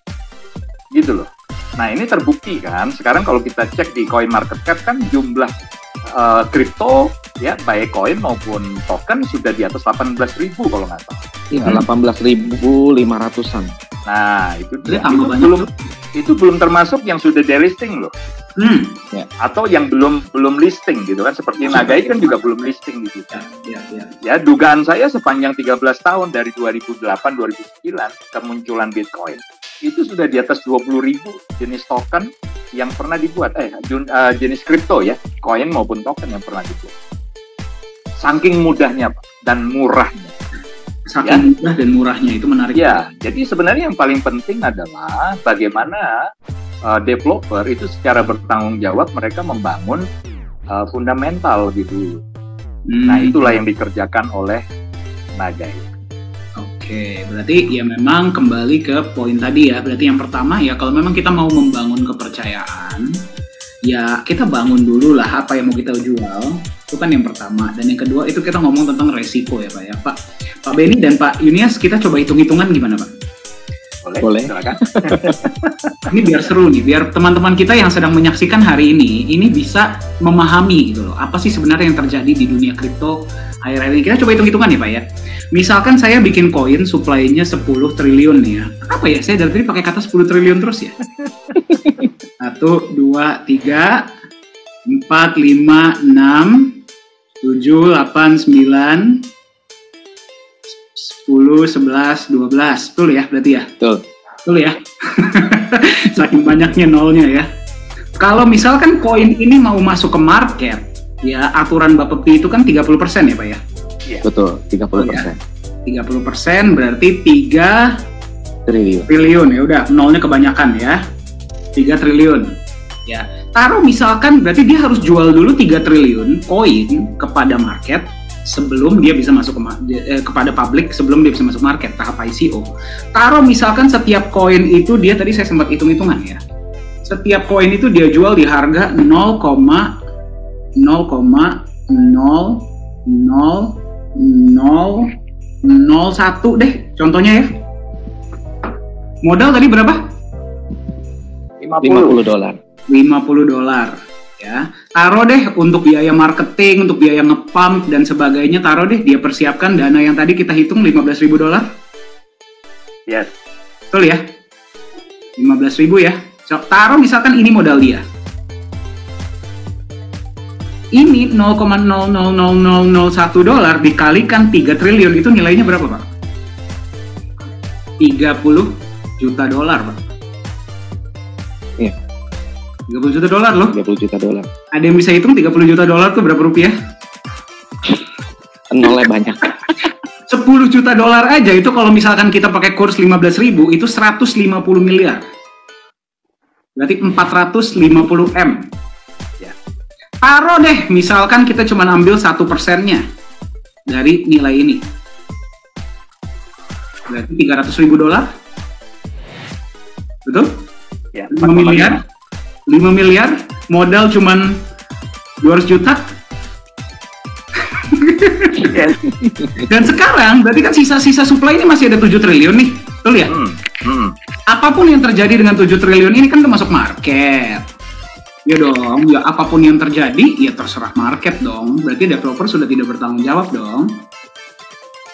Gitu loh. Nah, ini terbukti kan. Sekarang kalau kita cek di CoinMarketCap kan jumlah kripto ya, baik koin maupun token sudah di atas 18.000 kalau nggak salah. Iya, 18.500-an. Nah, itu dia. Itu belum termasuk yang sudah delisting loh. Ya. Atau yang belum listing gitu kan, seperti Nagai kan juga belum listing gitu. Ya, dugaan saya sepanjang 13 tahun dari 2008-2009 kemunculan Bitcoin itu sudah di atas 20.000 jenis token yang pernah dibuat, jenis kripto ya, koin maupun token yang pernah dibuat. Saking mudahnya Pak, dan murahnya. Saking mudah dan murahnya, itu menarik. Ya, jadi sebenarnya yang paling penting adalah bagaimana developer itu secara bertanggung jawab mereka membangun fundamental gitu. Nah, itulah yang dikerjakan oleh Nagai. Oke, berarti ya memang kembali ke poin tadi ya. Berarti yang pertama ya, kalau memang kita mau membangun kepercayaan, ya kita bangun dulu lah apa yang mau kita jual. Itu kan yang pertama. Dan yang kedua itu kita ngomong tentang resiko ya Pak ya. Pak Benny dan Pak Yunias, kita coba hitung-hitungan gimana Pak? Boleh. Silakan. Ini biar seru nih, biar teman-teman kita yang sedang menyaksikan hari ini bisa memahami gitu loh. Apa sih sebenarnya yang terjadi di dunia kripto akhir-akhir ini. Kita coba hitung-hitungan nih Pak ya. Misalkan saya bikin koin supply-nya 10 triliun nih ya. Apa ya? Saya dari tadi pakai kata 10 triliun terus ya. 1, 2, 3, 4, 5, 6, 7, 8, 9, 10, 11, 12. Betul ya berarti ya? Betul ya? Saking banyaknya nolnya ya. Kalau misalkan koin ini mau masuk ke market, ya aturan Bapepti itu kan 30% ya Pak ya? Iya. Betul, 30%. 30% berarti 3 triliun. Triliun ya udah, nolnya kebanyakan ya. 3 triliun. Ya, taruh misalkan berarti dia harus jual dulu 3 triliun koin kepada market sebelum dia bisa masuk kepada publik, sebelum dia bisa masuk market tahap ICO. Taruh misalkan setiap koin itu dia tadi saya sempat hitung-hitungan ya. Setiap koin itu dia jual di harga 0,00001 deh contohnya ya. Modal tadi berapa? $50. $50 ya. Taruh deh untuk biaya marketing, untuk biaya nge-pump dan sebagainya, taruh deh dia persiapkan dana yang tadi kita hitung $15.000. Yes. Betul ya? 15.000 ya. So, taruh misalkan ini modal dia. Ini $0,00001 dikalikan 3 triliun itu nilainya berapa, Pak? $30 juta, Pak. Iya. $30 juta loh. $30 juta. Ada yang bisa hitung $30 juta tuh berapa rupiah? Nolnya banyak. $10 juta aja itu kalau misalkan kita pakai kurs 15.000 itu 150 miliar. Berarti 450 M. Ya. Taruh deh, misalkan kita cuma ambil 1%-nya dari nilai ini. Berarti $300.000. Betul? Ya, 5 miliar. 5 miliar, modal cuman 200 juta. Yes. Dan sekarang berarti kan sisa-sisa supply ini masih ada 7 triliun nih. Betul ya? Apapun yang terjadi dengan 7 triliun ini kan termasuk market. Ya dong, ya apapun yang terjadi, ya terserah market dong. Berarti developer sudah tidak bertanggung jawab dong.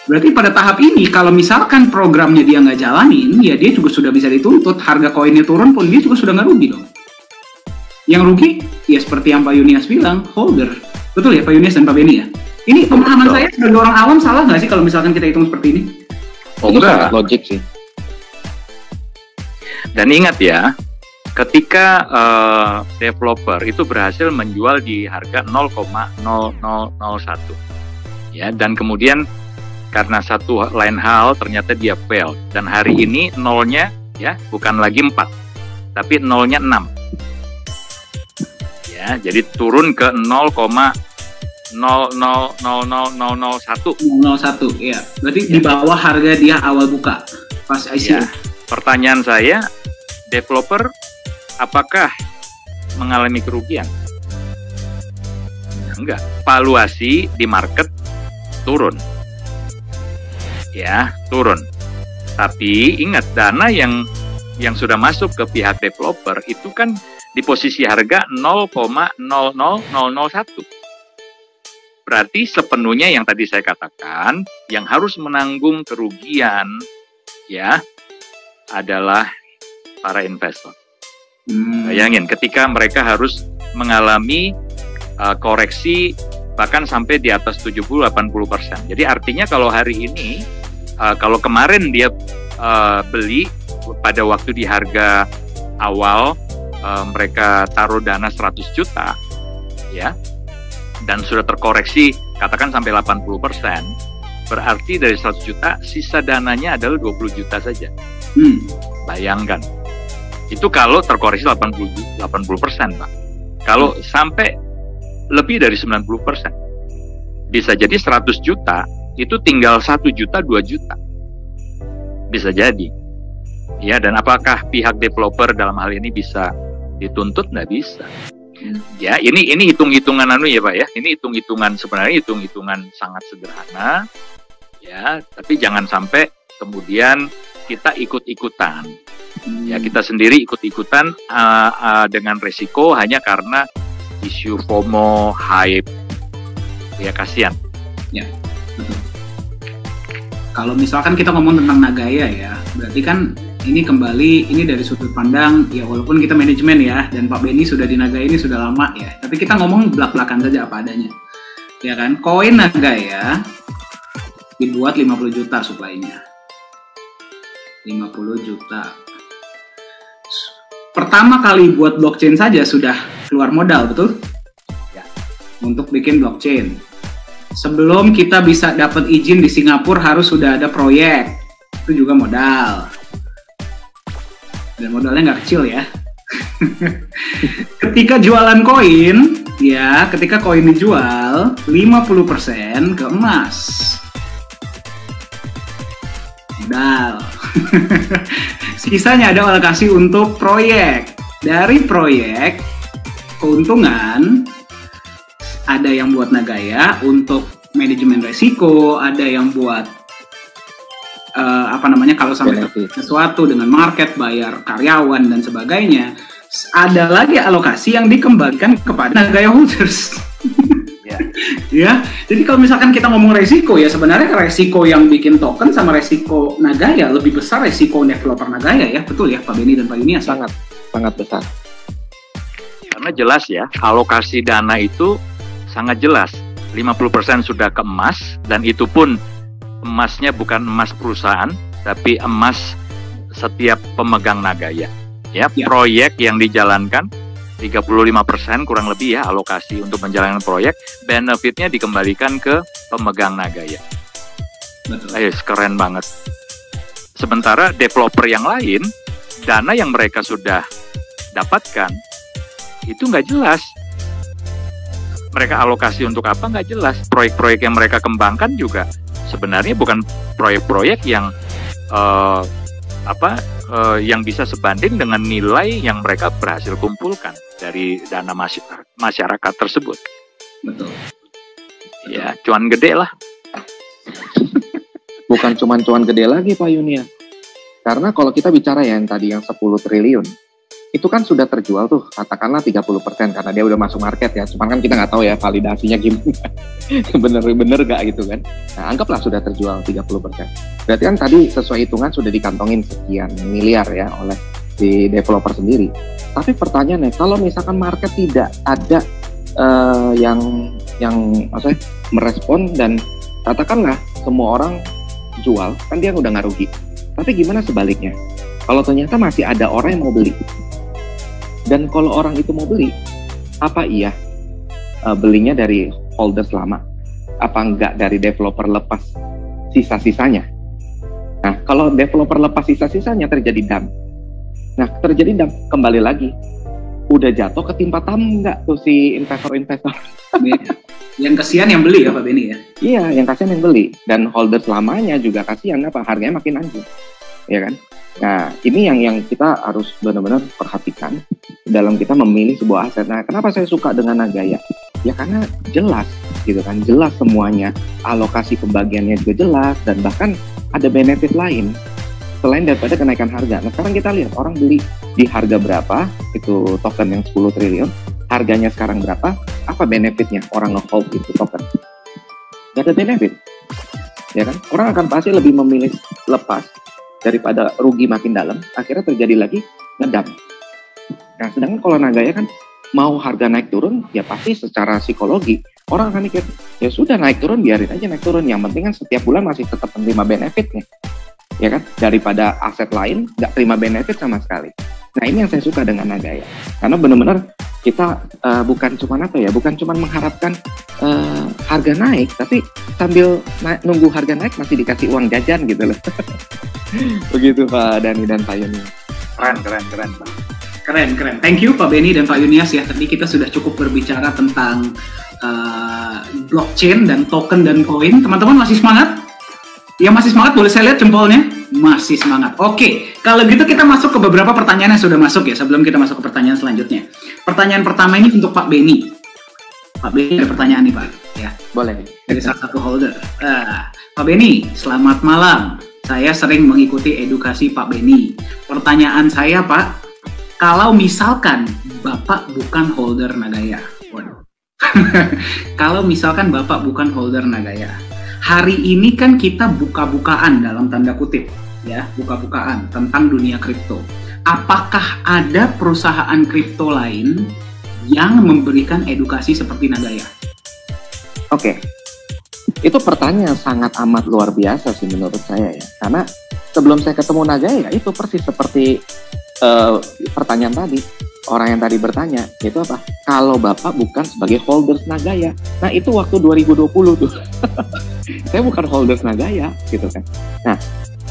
Berarti pada tahap ini, kalau misalkan programnya dia nggak jalanin, ya dia juga sudah bisa dituntut. Harga koinnya turun pun dia juga sudah nggak rugi dong. Yang rugi, ya seperti yang Pak Yunias bilang, holder. Betul ya Pak Yunias dan Pak Beni ya? Ini pemahaman saya sebagai orang awam salah nggak sih kalau misalkan kita hitung seperti ini? Oh, enggak. Logik sih. Dan ingat ya, ketika developer itu berhasil menjual di harga 0,0001, ya, dan kemudian karena satu lain hal ternyata dia fail, dan hari ini nolnya ya bukan lagi 4, tapi nolnya 6, ya, jadi turun ke 0,000001. Ya, berarti di bawah harga dia awal buka pas ICO. Ya. Pertanyaan saya, developer apakah mengalami kerugian? Enggak. Valuasi di market turun. Ya, turun. Tapi ingat, dana yang sudah masuk ke pihak developer itu kan di posisi harga 0,00001. Berarti sepenuhnya yang tadi saya katakan, yang harus menanggung kerugian ya adalah para investor. Bayangin ketika mereka harus mengalami koreksi bahkan sampai di atas 70-80%. Jadi artinya kalau hari ini, kalau kemarin dia beli pada waktu di harga awal, mereka taruh dana 100 juta, ya, dan sudah terkoreksi katakan sampai 80%, berarti dari 100 juta sisa dananya adalah 20 juta saja. Bayangkan, itu kalau terkoreksi 80%, Pak. Kalau sampai lebih dari 90%, bisa jadi 100 juta itu tinggal 1 juta, 2 juta. Bisa jadi. Ya, dan apakah pihak developer dalam hal ini bisa dituntut? Nggak bisa. Ya, ini hitung-hitungan ya Pak ya. Ini hitung-hitungan, sebenarnya hitung-hitungan sangat sederhana. Ya, tapi jangan sampai kemudian kita ikut-ikutan. Ya, kita sendiri ikut-ikutan dengan resiko hanya karena isu FOMO, hype. Ya, kasihan. Ya, betul. Kalau misalkan kita ngomong tentang Nagaya ya, berarti kan ini kembali, ini dari sudut pandang, ya walaupun kita manajemen ya, dan Pak Beni sudah di Nagaya ini sudah lama ya, tapi kita ngomong belak-belakan saja apa adanya. Ya kan, koin Nagaya dibuat 50 juta supply-nya. 50 juta. Pertama kali buat blockchain saja sudah keluar modal, betul? Ya. Untuk bikin blockchain. Sebelum kita bisa dapat izin di Singapura harus sudah ada proyek. Itu juga modal. Dan modalnya nggak kecil ya. Ketika jualan koin, ya, ketika koin dijual, 50% ke emas. Modal. Sisanya ada alokasi untuk proyek. Dari proyek, keuntungan ada yang buat Nagaya untuk manajemen resiko, ada yang buat kalau sampai sesuatu dengan market, bayar karyawan dan sebagainya. Ada lagi alokasi yang dikembalikan kepada Nagaya holders. Ya, jadi kalau misalkan kita ngomong resiko, ya sebenarnya resiko yang bikin token sama resiko Nagaya lebih besar resiko developer Nagaya, ya, betul ya Pak Beni dan Pak Yunias? Sangat besar. Karena jelas ya, alokasi dana itu sangat jelas. 50% sudah ke emas, dan itu pun emasnya bukan emas perusahaan, tapi emas setiap pemegang Nagaya. Ya, proyek yang dijalankan 35% kurang lebih ya alokasi untuk menjalankan proyek, benefitnya dikembalikan ke pemegang Nagaya. Betul. Keren banget. Sementara developer yang lain, dana yang mereka sudah dapatkan itu nggak jelas. Mereka alokasi untuk apa nggak jelas. Proyek-proyek yang mereka kembangkan juga sebenarnya bukan proyek-proyek yang yang bisa sebanding dengan nilai yang mereka berhasil kumpulkan dari dana masyarakat tersebut. Betul. Ya, cuan gede lah. Bukan cuan gede lagi Pak Yunia. Karena kalau kita bicara yang tadi yang 10 triliun, itu kan sudah terjual tuh, katakanlah 30% karena dia udah masuk market ya. Cuman kan kita nggak tahu ya validasinya gimana. Bener gak gitu kan. Nah, anggaplah sudah terjual 30%. Berarti kan tadi sesuai hitungan sudah dikantongin sekian miliar ya oleh si developer sendiri. Tapi pertanyaannya, kalau misalkan market tidak ada yang maksudnya merespon dan katakanlah semua orang jual, kan dia udah nggak rugi. Tapi gimana sebaliknya? Kalau ternyata masih ada orang yang mau beli, dan kalau orang itu mau beli, apa iya belinya dari holders lama? Apa enggak dari developer lepas sisa-sisanya? Nah, kalau developer lepas sisa-sisanya terjadi dump. Nah, terjadi dump, kembali lagi. Udah jatuh ketimpa enggak tuh si investor-investor? Yang kasihan yang beli ya Pak Beni ya? Iya, yang kasihan yang beli. Dan holders lamanya juga kasihan, harganya makin anjlok. Ya kan? Nah, ini yang kita harus benar-benar perhatikan dalam kita memilih sebuah aset. Nah, kenapa saya suka dengan Nagaya? Ya karena jelas, gitu kan, jelas semuanya, alokasi pembagiannya juga jelas, dan bahkan ada benefit lain selain daripada kenaikan harga. Nah, sekarang kita lihat orang beli di harga berapa, itu token yang 10 triliun, harganya sekarang berapa, apa benefitnya orang nge-hold itu token? Gak ada benefit, ya kan? Orang akan pasti lebih memilih lepas daripada rugi makin dalam, akhirnya terjadi lagi ngedump. Nah, sedangkan kalau Nagaya kan mau harga naik turun, ya pasti secara psikologi orang akan mikir, ya sudah naik turun, biarin aja naik turun. Yang penting kan setiap bulan masih tetap menerima benefitnya, ya kan? Daripada aset lain nggak terima benefit sama sekali. Nah, ini yang saya suka dengan Nagaya, karena benar-benar kita bukan cuma mengharapkan harga naik, tapi sambil nunggu harga naik masih dikasih uang jajan gitu loh. Begitu Pak Dani dan Pak Yuni. Keren. Keren. Thank you Pak Beni dan Pak Yunias ya. Tadi kita sudah cukup berbicara tentang blockchain dan token dan koin. Teman-teman masih semangat? Yang masih semangat boleh saya lihat jempolnya? Masih semangat. Oke, kalau gitu kita masuk ke beberapa pertanyaan yang sudah masuk ya. Sebelum kita masuk ke pertanyaan selanjutnya. Pertanyaan pertama ini untuk Pak Beni. Pak Beni ada pertanyaan nih Pak. Ya. Boleh. Dari salah satu holder. Pak Beni, selamat malam. Saya sering mengikuti edukasi Pak Beni. Pertanyaan saya Pak, kalau misalkan Bapak bukan holder Nagaya, kalau misalkan Bapak bukan holder Nagaya, hari ini kan kita buka-bukaan dalam tanda kutip, ya, buka-bukaan tentang dunia kripto. Apakah ada perusahaan kripto lain yang memberikan edukasi seperti Nagaya? Oke. Itu pertanyaan sangat amat luar biasa sih menurut saya ya. Karena sebelum saya ketemu Nagaya, itu persis seperti pertanyaan tadi. Orang yang tadi bertanya, itu apa? Kalau Bapak bukan sebagai holders Nagaya. Nah, itu waktu 2020 tuh. Saya bukan holders Nagaya, gitu kan. Nah,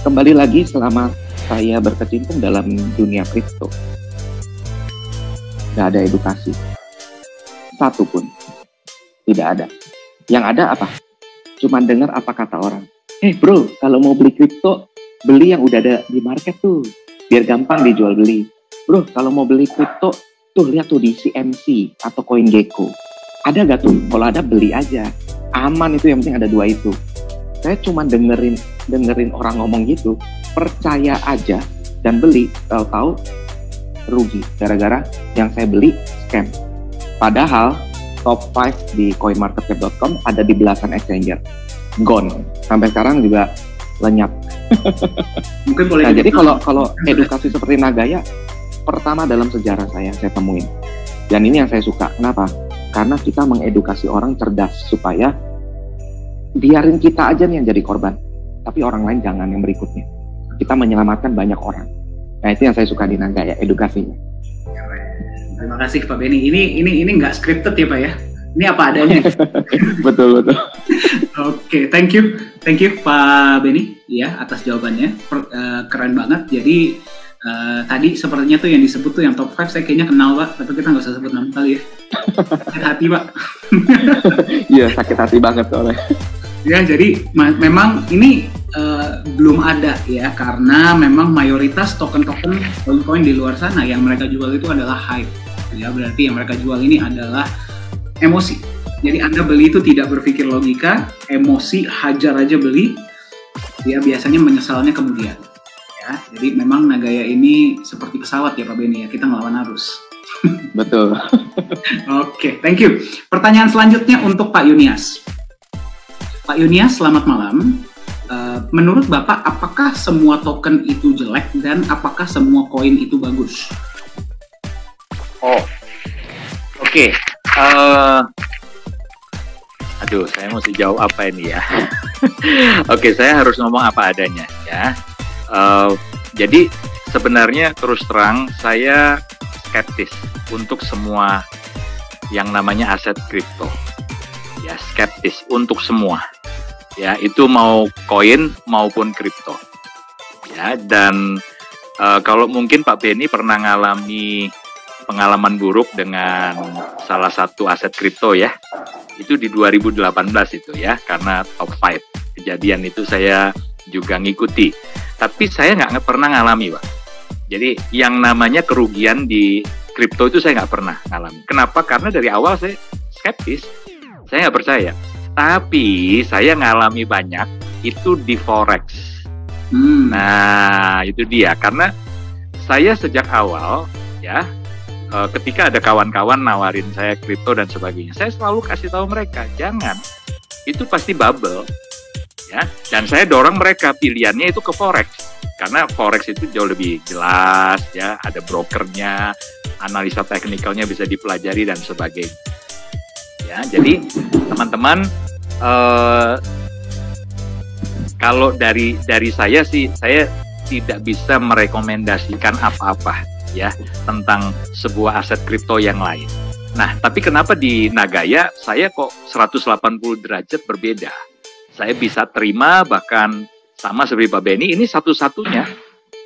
kembali lagi selama saya berkecimpung dalam dunia kripto. nggak ada edukasi. Satu pun. Tidak ada. Yang ada apa? Cuma dengar apa kata orang. Bro, kalau mau beli kripto, beli yang udah ada di market tuh. Biar gampang dijual beli. Bro, kalau mau beli kripto, tuh lihat tuh di CMC atau CoinGecko. Ada gak tuh? Kalau ada beli aja. Aman itu, yang penting ada dua itu. Saya cuma dengerin orang ngomong gitu, percaya aja dan beli, tahu rugi gara-gara yang saya beli scam. Padahal top 5 di coinmarketcap.com ada di belasan exchanger. Gone. Sampai sekarang juga lenyap. Mungkin boleh. Nah, jadi kalau edukasi seperti Nagaya pertama dalam sejarah saya temuin. Dan ini yang saya suka. Kenapa? Karena kita mengedukasi orang cerdas supaya biarin kita aja nih yang jadi korban, tapi orang lain jangan yang berikutnya. Kita menyelamatkan banyak orang. Nah, itu yang saya suka di Nagaya, edukasinya. Terima kasih Pak Benny. Ini nggak scripted ya Pak ya? Ini apa adanya. Betul. Oke, thank you Pak Benny ya atas jawabannya. Keren banget. Jadi tadi sepertinya tuh yang disebut tuh yang top 5 saya kayaknya kenal Pak, tapi kita nggak usah sebut nama kali ya. Sakit hati Pak. Iya, sakit hati banget soalnya. Ya, jadi memang ini belum ada ya, karena memang mayoritas token-token koin-koin di luar sana yang mereka jual itu adalah hype. Ya, berarti yang mereka jual ini adalah emosi. Jadi Anda beli itu tidak berpikir logika, emosi, hajar aja beli. Ya, biasanya menyesalnya kemudian. Ya, jadi memang Nagaya ini seperti pesawat ya Pak Benny ya, kita ngelawan arus. Betul. Oke, thank you. Pertanyaan selanjutnya untuk Pak Yunias. Pak Yunias, selamat malam. Menurut Bapak, apakah semua token itu jelek dan apakah semua koin itu bagus? Oke. Aduh, saya mesti jawab apa ini ya? Oke, saya harus ngomong apa adanya ya. Jadi sebenarnya terus terang saya skeptis untuk semua yang namanya aset kripto. Ya, skeptis untuk semua. Ya, itu mau koin maupun kripto. Ya, dan kalau mungkin Pak Benny pernah ngalami pengalaman buruk dengan salah satu aset kripto ya. Itu di 2018 itu ya, karena top 5 kejadian itu saya juga ngikuti. Tapi saya nggak pernah ngalami, Pak. Jadi yang namanya kerugian di kripto itu saya nggak pernah ngalami. Kenapa? Karena dari awal saya skeptis. Saya nggak percaya. Tapi saya ngalami banyak itu di forex. Nah, itu dia. Karena saya sejak awal ya, ketika ada kawan-kawan nawarin saya kripto dan sebagainya, saya selalu kasih tahu mereka, jangan. Itu pasti bubble. Ya, dan saya dorong mereka pilihannya itu ke forex. Karena forex itu jauh lebih jelas ya, ada brokernya, analisa teknikalnya bisa dipelajari dan sebagainya. Ya, jadi teman-teman, kalau dari saya sih, saya tidak bisa merekomendasikan apa-apa ya tentang sebuah aset kripto yang lain. Nah, tapi kenapa di Nagaya saya kok 180 derajat berbeda? Saya bisa terima, bahkan sama seperti Pak Benny, ini satu-satunya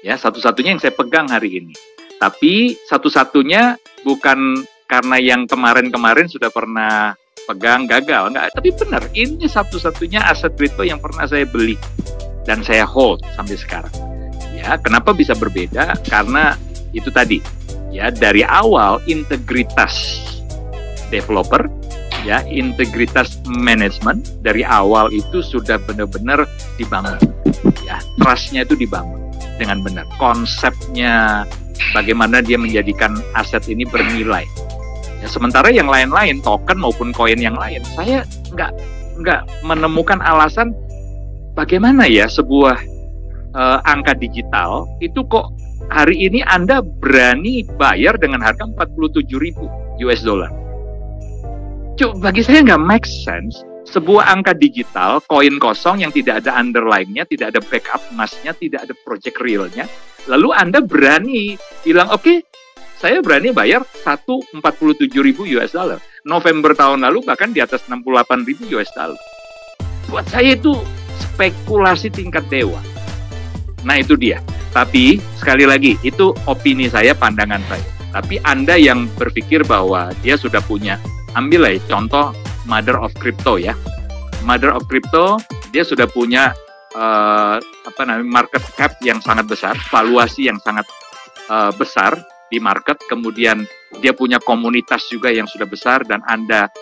ya, satu-satunya yang saya pegang hari ini. Tapi satu-satunya bukan karena yang kemarin-kemarin sudah pernah pegang gagal, enggak. Tapi benar, ini satu-satunya aset kripto yang pernah saya beli dan saya hold sampai sekarang. Ya, kenapa bisa berbeda? Karena itu tadi, ya, dari awal integritas developer, ya, integritas manajemen dari awal itu sudah benar-benar dibangun. Ya, trust-nya itu dibangun dengan benar. Konsepnya bagaimana dia menjadikan aset ini bernilai. Ya, sementara yang lain-lain, token maupun koin yang lain, saya nggak menemukan alasan bagaimana ya sebuah angka digital itu kok hari ini Anda berani bayar dengan harga 47.000 US dollar. Bagi saya nggak make sense. Sebuah angka digital, koin kosong yang tidak ada underlying-nya, tidak ada backup emasnya, tidak ada project real-nya. Lalu Anda berani bilang, oke, saya berani bayar 47.000 US dollar. November tahun lalu bahkan di atas 68.000 US dollar. Buat saya itu spekulasi tingkat dewa. Nah, itu dia. Tapi sekali lagi, itu opini saya, pandangan saya. Tapi Anda yang berpikir bahwa dia sudah punya, ambil ya contoh mother of crypto ya. Mother of crypto, dia sudah punya market cap yang sangat besar, valuasi yang sangat besar di market, kemudian dia punya komunitas juga yang sudah besar, dan Anda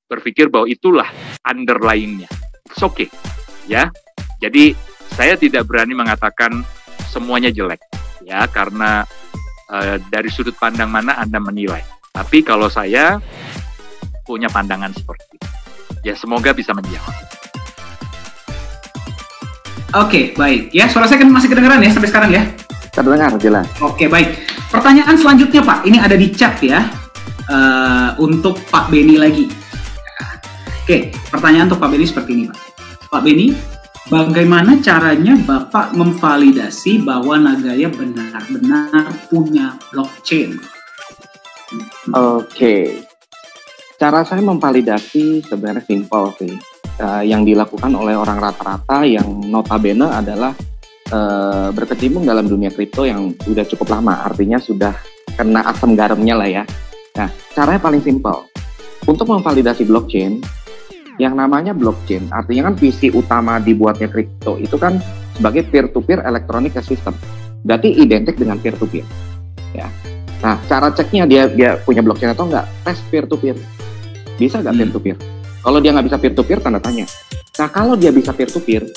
berpikir bahwa itulah underlying-nya. It's okay, ya. Jadi saya tidak berani mengatakan semuanya jelek, ya, karena dari sudut pandang mana Anda menilai. Tapi kalau saya punya pandangan seperti itu, ya semoga bisa menjawab. Oke, baik. Ya, suara saya kan masih kedengeran ya sampai sekarang ya? Terdengar jelas. Oke, baik. Pertanyaan selanjutnya Pak, ini ada di chat ya, untuk Pak Beni lagi. Oke, pertanyaan untuk Pak Beni seperti ini Pak. Pak Beni, bagaimana caranya Bapak memvalidasi bahwa Nagaya benar-benar punya blockchain? Oke. Cara saya memvalidasi sebenarnya simpel sih. Yang dilakukan oleh orang rata-rata yang notabene adalah berkecimpung dalam dunia kripto yang udah cukup lama, artinya sudah kena asam garamnya lah ya. Nah, caranya paling simpel. Untuk memvalidasi blockchain, yang namanya blockchain, artinya kan visi utama dibuatnya kripto itu kan sebagai peer-to-peer electronic system. Berarti identik dengan peer-to-peer. Ya. Nah, cara ceknya dia punya blockchain atau enggak, tes peer-to-peer. Bisa nggak peer-to-peer? Kalau dia nggak bisa peer-to-peer, tanda tanya. Nah, kalau dia bisa peer-to-peer,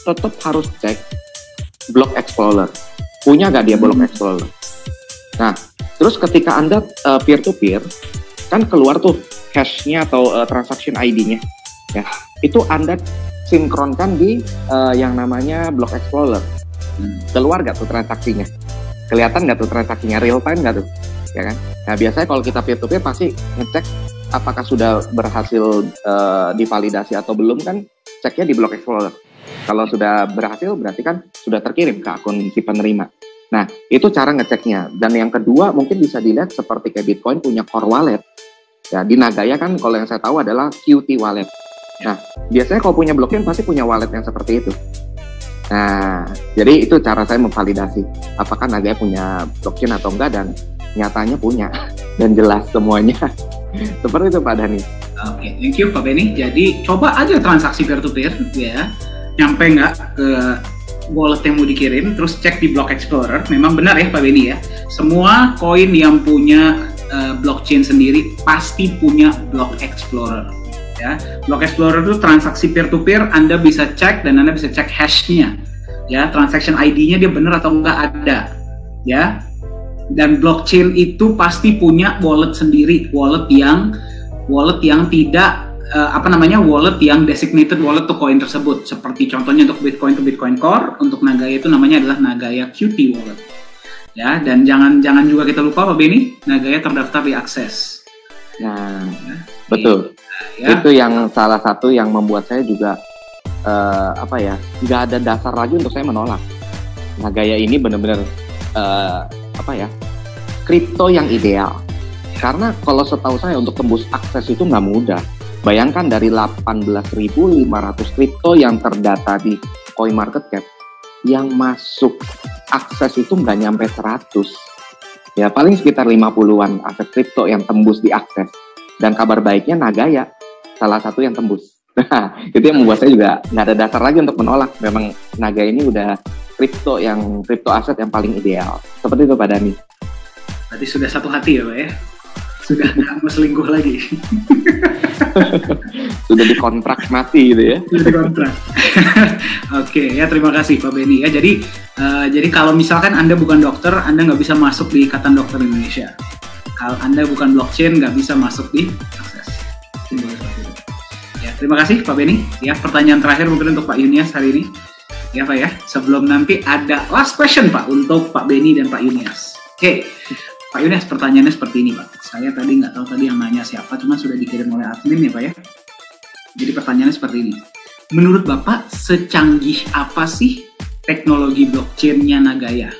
tetap harus cek block explorer. Punya nggak dia block explorer? Nah, terus ketika Anda peer-to-peer, kan keluar tuh hash-nya atau transaction ID-nya. Ya, itu Anda sinkronkan di yang namanya block explorer. Keluar nggak tuh transaksinya? Kelihatan nggak tuh transaksinya? Real time nggak tuh? Ya kan? Nah, biasanya kalau kita peer-to-peer pasti ngecek apakah sudah berhasil divalidasi atau belum, kan ceknya di block explorer. Kalau sudah berhasil berarti kan sudah terkirim ke akun si penerima. Nah, itu cara ngeceknya. Dan yang kedua mungkin bisa dilihat seperti kayak Bitcoin punya core wallet. Ya, di Nagaya kan kalau yang saya tahu adalah Qt wallet. Nah, biasanya kalau punya blockchain pasti punya wallet yang seperti itu. Nah, jadi itu cara saya memvalidasi apakah Nagaya punya blockchain atau enggak, dan nyatanya punya dan jelas semuanya. Seperti itu Pak Dhani. Oke, thank you Pak Beni. Jadi coba aja transaksi peer-to-peer ya, nyampe nggak ke wallet yang mau dikirim, terus cek di Block Explorer. Memang benar ya Pak Beni ya, semua koin yang punya blockchain sendiri pasti punya Block Explorer. Ya, Block Explorer itu transaksi peer-to-peer, Anda bisa cek dan Anda bisa cek hashnya. Ya, transaction ID-nya dia benar atau nggak ada. Ya. Dan blockchain itu pasti punya wallet sendiri, wallet yang tidak wallet yang designated wallet to koin tersebut. Seperti contohnya untuk Bitcoin to Bitcoin Core, untuk Nagaya itu namanya adalah Nagaya Qt wallet. Ya, dan jangan juga kita lupa Pak Beni, Nagaya terdaftar di Access. Nah, ya, betul. Ya. Itu yang salah satu yang membuat saya juga nggak ada dasar lagi untuk saya menolak. Nagaya ini benar-benar kripto yang ideal. Karena kalau setahu saya untuk tembus akses itu nggak mudah. Bayangkan dari 18.500 kripto yang terdata di CoinMarketCap, yang masuk akses itu nggak nyampe 100. Ya paling sekitar 50-an aset kripto yang tembus di akses. Dan kabar baiknya Nagaya salah satu yang tembus. Nah, itu yang membuat saya juga nggak ada dasar lagi untuk menolak. Memang Nagaya ini udah kripto aset yang paling ideal. Seperti itu Pak Dhani. Berarti sudah satu hati ya Pak ya? Sudah nggak mau selingkuh lagi. Sudah dikontrak mati gitu ya? Sudah dikontrak. Oke, ya terima kasih Pak Beni ya. Jadi kalau misalkan Anda bukan dokter, Anda nggak bisa masuk di Ikatan Dokter Indonesia. Kalau Anda bukan blockchain, nggak bisa masuk di Akses. Ya, terima kasih Pak Beni. Ya, pertanyaan terakhir mungkin untuk Pak Yunias hari ini. Ya Pak ya, sebelum nanti ada last question Pak untuk Pak Beni dan Pak Yunias. Oke, Pak Yunias, pertanyaannya seperti ini Pak. Saya tadi nggak tahu tadi yang nanya siapa, cuma sudah dikirim oleh admin ya Pak ya. Jadi pertanyaannya seperti ini. Menurut Bapak, secanggih apa sih teknologi blockchain-nya Nagaya?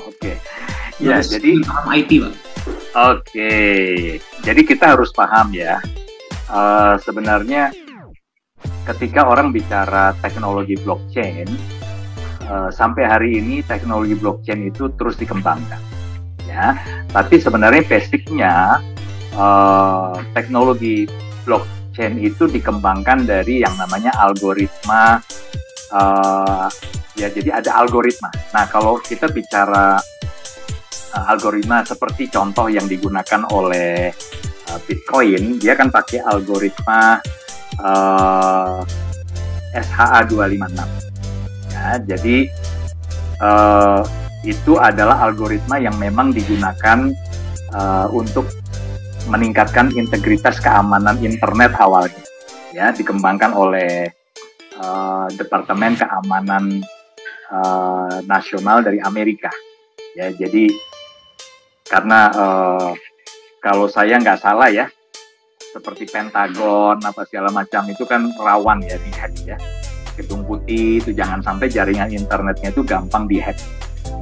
Oke. Ya, jadi paham IT Pak. Oke. Jadi kita harus paham ya. Sebenarnya ketika orang bicara teknologi blockchain, sampai hari ini teknologi blockchain itu terus dikembangkan. Ya, tapi sebenarnya basicnya teknologi blockchain itu dikembangkan dari yang namanya algoritma. Ya, jadi ada algoritma. Nah, kalau kita bicara algoritma seperti contoh yang digunakan oleh Bitcoin, dia kan pakai algoritma SHA-256. Ya, jadi itu adalah algoritma yang memang digunakan untuk meningkatkan integritas keamanan internet awalnya. Ya, dikembangkan oleh Departemen Keamanan Nasional dari Amerika. Ya, jadi karena kalau saya nggak salah ya, seperti Pentagon apa segala macam itu kan rawan ya dihack ya. Gedung Putih itu jangan sampai jaringan internetnya itu gampang dihack.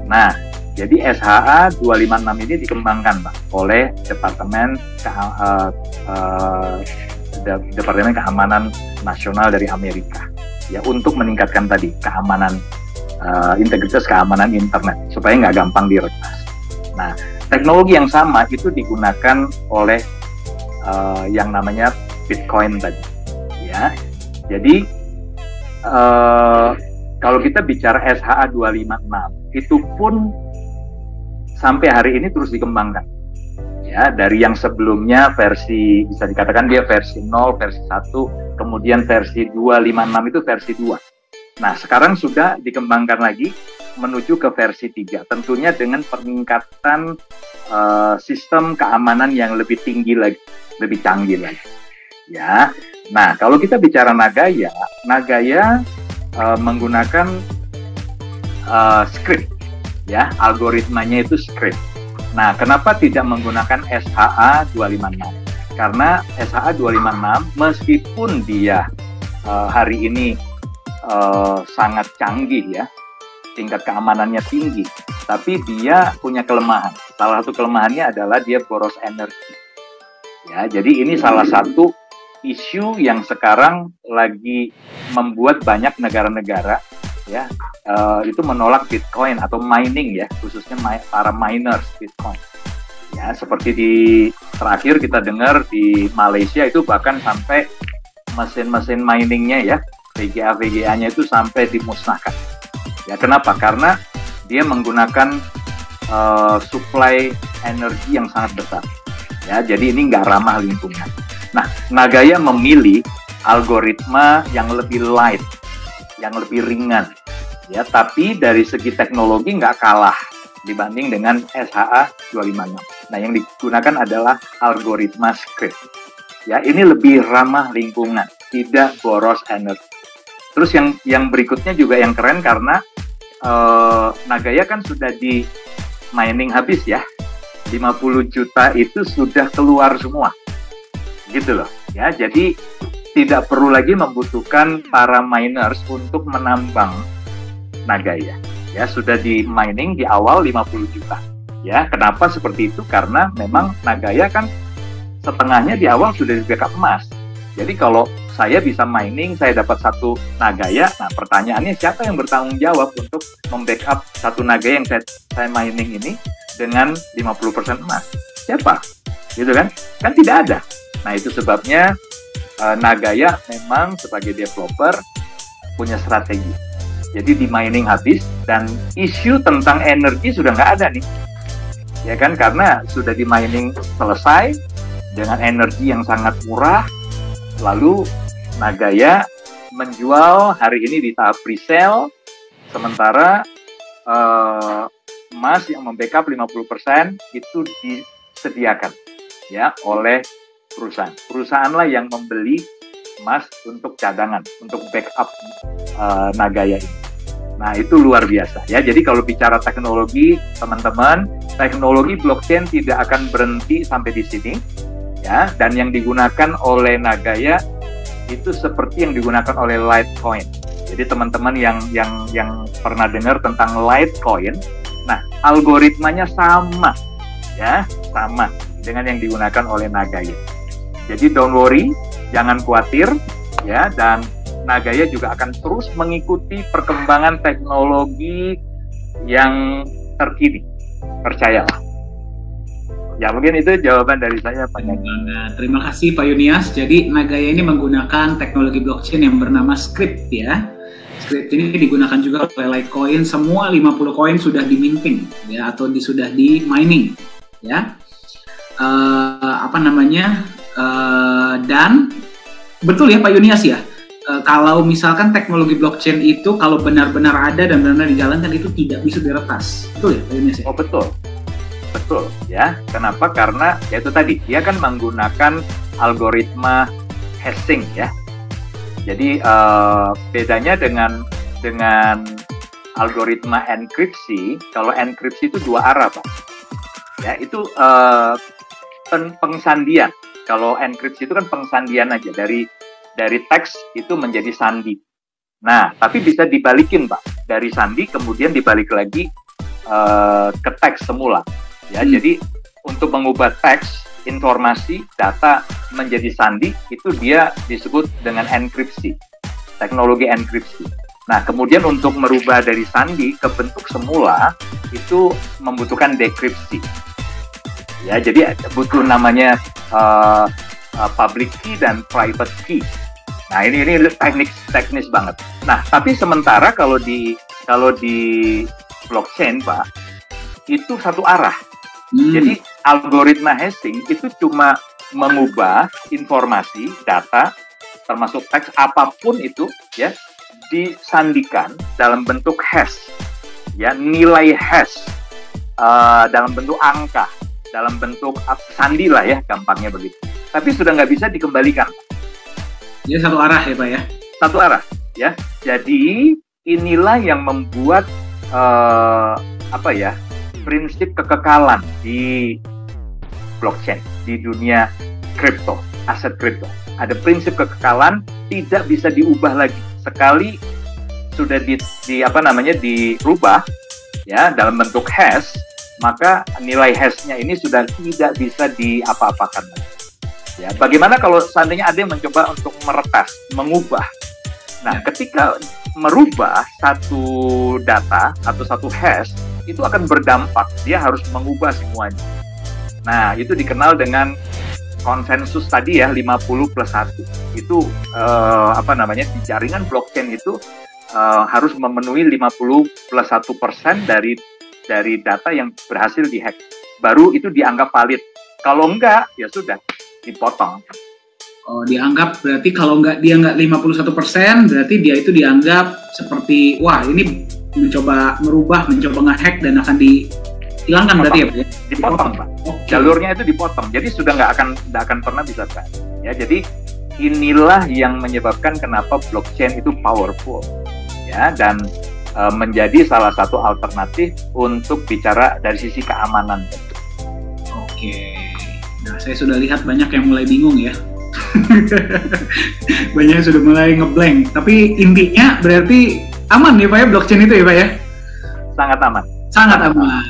Nah, jadi SHA-256 ini dikembangkan Pak oleh Departemen Keamanan Nasional dari Amerika ya, untuk meningkatkan tadi keamanan integritas keamanan internet supaya nggak gampang diretas. Nah, teknologi yang sama itu digunakan oleh yang namanya Bitcoin tadi, ya. Jadi kalau kita bicara SHA-256 itu pun sampai hari ini terus dikembangkan, ya. Dari yang sebelumnya versi bisa dikatakan dia versi 0, versi 1, kemudian versi 256 itu versi 2. Nah, sekarang sudah dikembangkan lagi menuju ke versi 3, tentunya dengan peningkatan sistem keamanan yang lebih tinggi lagi, lebih canggih lagi. Ya, nah kalau kita bicara Nagaya menggunakan script, ya, algoritmanya itu script. Nah, kenapa tidak menggunakan SHA-256? Karena SHA-256 meskipun dia hari ini sangat canggih ya, tingkat keamanannya tinggi, tapi dia punya kelemahan. Salah satu kelemahannya adalah dia boros energi. Ya, jadi ini salah satu isu yang sekarang lagi membuat banyak negara-negara ya itu menolak Bitcoin atau mining ya, khususnya para miners Bitcoin. Ya, seperti terakhir kita dengar di Malaysia itu bahkan sampai mesin-mesin miningnya ya, VGA-VGA-nya itu sampai dimusnahkan. Ya, kenapa? Karena dia menggunakan suplai energi yang sangat besar. Ya, jadi ini nggak ramah lingkungan. Nah, Nagaya memilih algoritma yang lebih light, yang lebih ringan. Ya, tapi dari segi teknologi nggak kalah dibanding dengan SHA-256. Nah, yang digunakan adalah algoritma script. Ya, ini lebih ramah lingkungan, tidak boros energi. Terus yang berikutnya juga yang keren karena Nagaya kan sudah di mining habis ya, 50 juta itu sudah keluar semua, gitu loh ya. Jadi tidak perlu lagi membutuhkan para miners untuk menambang Nagaya ya, sudah di mining di awal 50 juta ya. Kenapa seperti itu? Karena memang Nagaya kan setengahnya di awal sudah di backup emas. Jadi kalau saya bisa mining, saya dapat 1 Nagaya. Nah, pertanyaannya siapa yang bertanggung jawab untuk membackup 1 Nagaya yang saya mining ini dengan 50% emas? Siapa? Gitu kan? Kan tidak ada. Nah, itu sebabnya Nagaya memang sebagai developer punya strategi. Jadi di mining habis dan isu tentang energi sudah nggak ada nih. Ya kan? Karena sudah di mining selesai dengan energi yang sangat murah. Lalu Nagaya menjual hari ini di tahap pre-sale, sementara emas yang membackup 50% itu disediakan ya oleh perusahaan. Perusahaanlah yang membeli emas untuk cadangan, untuk backup Nagaya ini. Nah, itu luar biasa ya. Jadi kalau bicara teknologi, teman-teman, teknologi blockchain tidak akan berhenti sampai di sini. Ya, dan yang digunakan oleh Nagaya itu seperti yang digunakan oleh Litecoin. Jadi teman-teman yang pernah dengar tentang Litecoin, nah algoritmanya sama, ya, sama dengan yang digunakan oleh Nagaya. Jadi don't worry, jangan khawatir, ya. Dan Nagaya juga akan terus mengikuti perkembangan teknologi yang terkini. Percayalah. Ya, mungkin itu jawaban dari saya, Pak. Terima kasih, Pak Yunias. Jadi Nagaya ini menggunakan teknologi blockchain yang bernama Scrypt ya. Scrypt ini digunakan juga oleh Litecoin. Semua 50 koin sudah diminting ya, atau sudah di mining ya. Dan betul ya Pak Yunias ya. Kalau misalkan teknologi blockchain itu kalau benar-benar ada dan benar-benar dijalankan itu tidak bisa diretas. Betul ya Pak Yunias ya? Oh betul. Betul ya. Kenapa? Karena ya itu tadi dia kan menggunakan algoritma hashing ya. Jadi bedanya dengan algoritma enkripsi, kalau enkripsi itu dua arah Pak. Ya itu pengsandian. Kalau enkripsi itu kan pengsandian aja dari teks itu menjadi sandi. Nah tapi bisa dibalikin Pak, dari sandi kemudian dibalik lagi ke teks semula. Ya jadi untuk mengubah teks, informasi, data menjadi sandi itu dia disebut dengan enkripsi, teknologi enkripsi. Nah kemudian untuk merubah dari sandi ke bentuk semula itu membutuhkan dekripsi. Ya jadi butuh namanya public key dan private key. Nah ini teknis banget. Nah tapi sementara kalau di blockchain Pak itu satu arah. Jadi algoritma hashing itu cuma mengubah informasi, data, termasuk teks apapun itu ya disandikan dalam bentuk hash, ya nilai hash dalam bentuk angka, dalam bentuk sandi lah ya gampangnya begitu. Tapi sudah nggak bisa dikembalikan. Ya satu arah ya Pak ya. Satu arah ya. Jadi inilah yang membuat prinsip kekekalan di blockchain, di dunia kripto, aset kripto. Ada prinsip kekekalan tidak bisa diubah lagi. Sekali sudah dirubah ya dalam bentuk hash, maka nilai hashnya ini sudah tidak bisa diapa-apakan lagi. Ya, bagaimana kalau seandainya ada yang mencoba untuk meretas, mengubah? Nah, ketika merubah satu data atau satu hash itu akan berdampak, dia harus mengubah semuanya. Nah, itu dikenal dengan konsensus tadi ya, 50+1. Itu di jaringan blockchain itu harus memenuhi 50+1% dari data yang berhasil dihack. Baru itu dianggap valid. Kalau enggak, ya sudah, dipotong. Oh, dianggap berarti kalau dia nggak 51%, berarti dia itu dianggap seperti, wah ini mencoba nge-hack dan akan dihilangkan berarti ya Pak? Dipotong Pak. Okay. Jalurnya itu dipotong, jadi sudah nggak akan pernah bisa kan. Ya, jadi inilah yang menyebabkan kenapa blockchain itu powerful, ya, dan menjadi salah satu alternatif untuk bicara dari sisi keamanan. Oke, nah saya sudah lihat banyak yang mulai bingung ya. Banyak yang sudah mulai ngeblank, tapi intinya berarti aman ya Pak ya, blockchain itu ya Pak ya? Sangat aman. Sangat aman.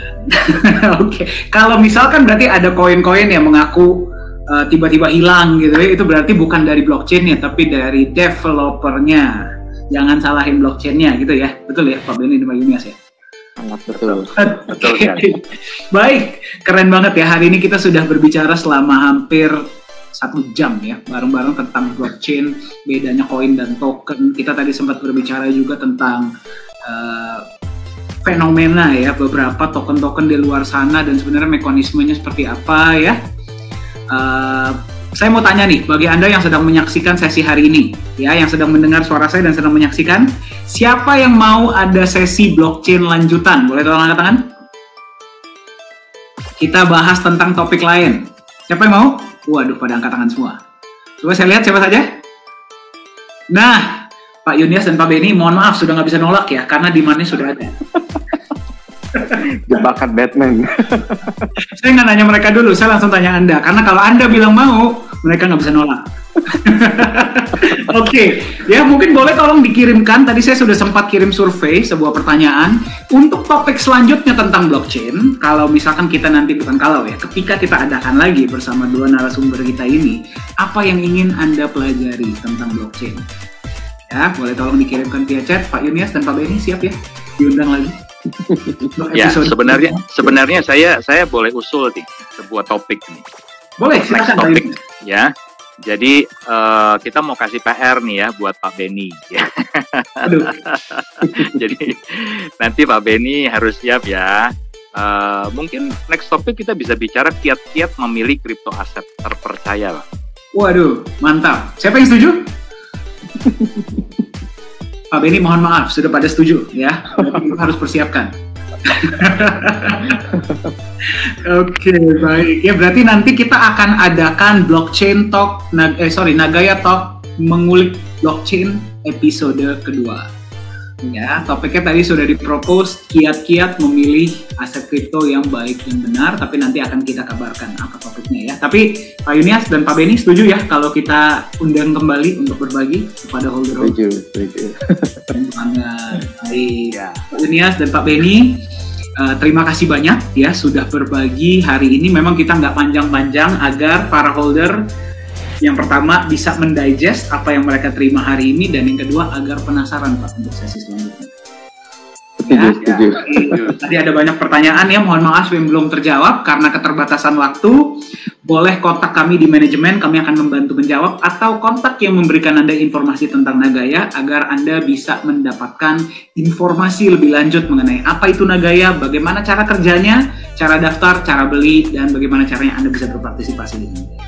Oke. Kalau misalkan berarti ada koin-koin yang mengaku tiba-tiba hilang gitu ya, itu berarti bukan dari blockchainnya tapi dari developernya. Jangan salahin blockchainnya gitu ya, betul ya Pak Benny dan Pak Yunias ya? Sangat betul. Betul sekali. Baik, keren banget ya, hari ini kita sudah berbicara selama hampir 1 jam ya, bareng-bareng tentang blockchain, bedanya koin dan token. Kita tadi sempat berbicara juga tentang fenomena ya, beberapa token-token di luar sana dan sebenarnya mekanismenya seperti apa ya. Saya mau tanya nih, bagi Anda yang sedang menyaksikan sesi hari ini, ya, yang sedang mendengar suara saya dan sedang menyaksikan, siapa yang mau ada sesi blockchain lanjutan? Boleh tolong angkat tangan? Kita bahas tentang topik lain. Siapa yang mau? Waduh, pada angkat tangan semua. Coba saya lihat siapa saja. Nah, Pak Yunias dan Pak Benny, mohon maaf sudah nggak bisa nolak ya, karena demand-nya sudah ada. Jebakan Batman. Saya nggak nanya mereka dulu, saya langsung tanya Anda. Karena kalau Anda bilang mau, mereka nggak bisa nolak. Oke, ya mungkin boleh tolong dikirimkan. Tadi saya sudah sempat kirim survei, sebuah pertanyaan. Untuk topik selanjutnya tentang blockchain, kalau misalkan kita nanti, bukan kalau ya, ketika kita adakan lagi bersama dua narasumber kita ini, apa yang ingin Anda pelajari tentang blockchain? Ya, boleh tolong dikirimkan via chat. Pak Yunias dan Pak Benny siap ya diundang lagi. Ya, sebenarnya saya boleh usul nih sebuah topik nih. Boleh, next silakan. topik ya. Jadi kita mau kasih PR nih ya buat Pak Benny. Ya. Aduh. Jadi nanti Pak Benny harus siap ya. Mungkin next topik kita bisa bicara kiat-kiat memilih kripto aset terpercaya, Pak. Waduh, mantap. Siapa yang setuju? Pak Benny mohon maaf, sudah pada setuju ya. Kita harus persiapkan. Oke, baik. Ya berarti nanti kita akan adakan blockchain talk, Nagaya Talk mengulik blockchain episode kedua. Ya, topiknya tadi sudah dipropose, kiat-kiat memilih aset kripto yang baik dan benar, tapi nanti akan kita kabarkan apa topiknya ya. Tapi Pak Yunias dan Pak Benny setuju ya kalau kita undang kembali untuk berbagi kepada holder-holder. Setuju. Baik, Pak Yunias dan Pak Benny, terima kasih banyak ya sudah berbagi hari ini. Memang kita nggak panjang-panjang agar para holder yang pertama bisa mendigest apa yang mereka terima hari ini, dan yang kedua agar penasaran Pak untuk sesi selanjutnya. Setuju. Tadi ada banyak pertanyaan ya, mohon maaf yang belum terjawab karena keterbatasan waktu. Boleh kontak kami di manajemen, kami akan membantu menjawab, atau kontak yang memberikan Anda informasi tentang Nagaya agar Anda bisa mendapatkan informasi lebih lanjut mengenai apa itu Nagaya, bagaimana cara kerjanya, cara daftar, cara beli, dan bagaimana caranya Anda bisa berpartisipasi di Nagaya.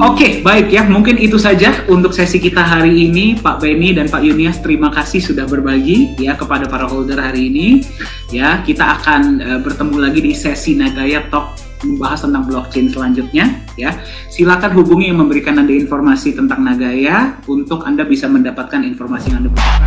Oke, baik ya, mungkin itu saja untuk sesi kita hari ini. Pak Benny dan Pak Yunias, terima kasih sudah berbagi ya kepada para holder hari ini. Ya, kita akan bertemu lagi di sesi Nagaya Talk membahas tentang blockchain selanjutnya ya. Silakan hubungi yang memberikan Anda informasi tentang Nagaya untuk Anda bisa mendapatkan informasi yang Anda butuhkan.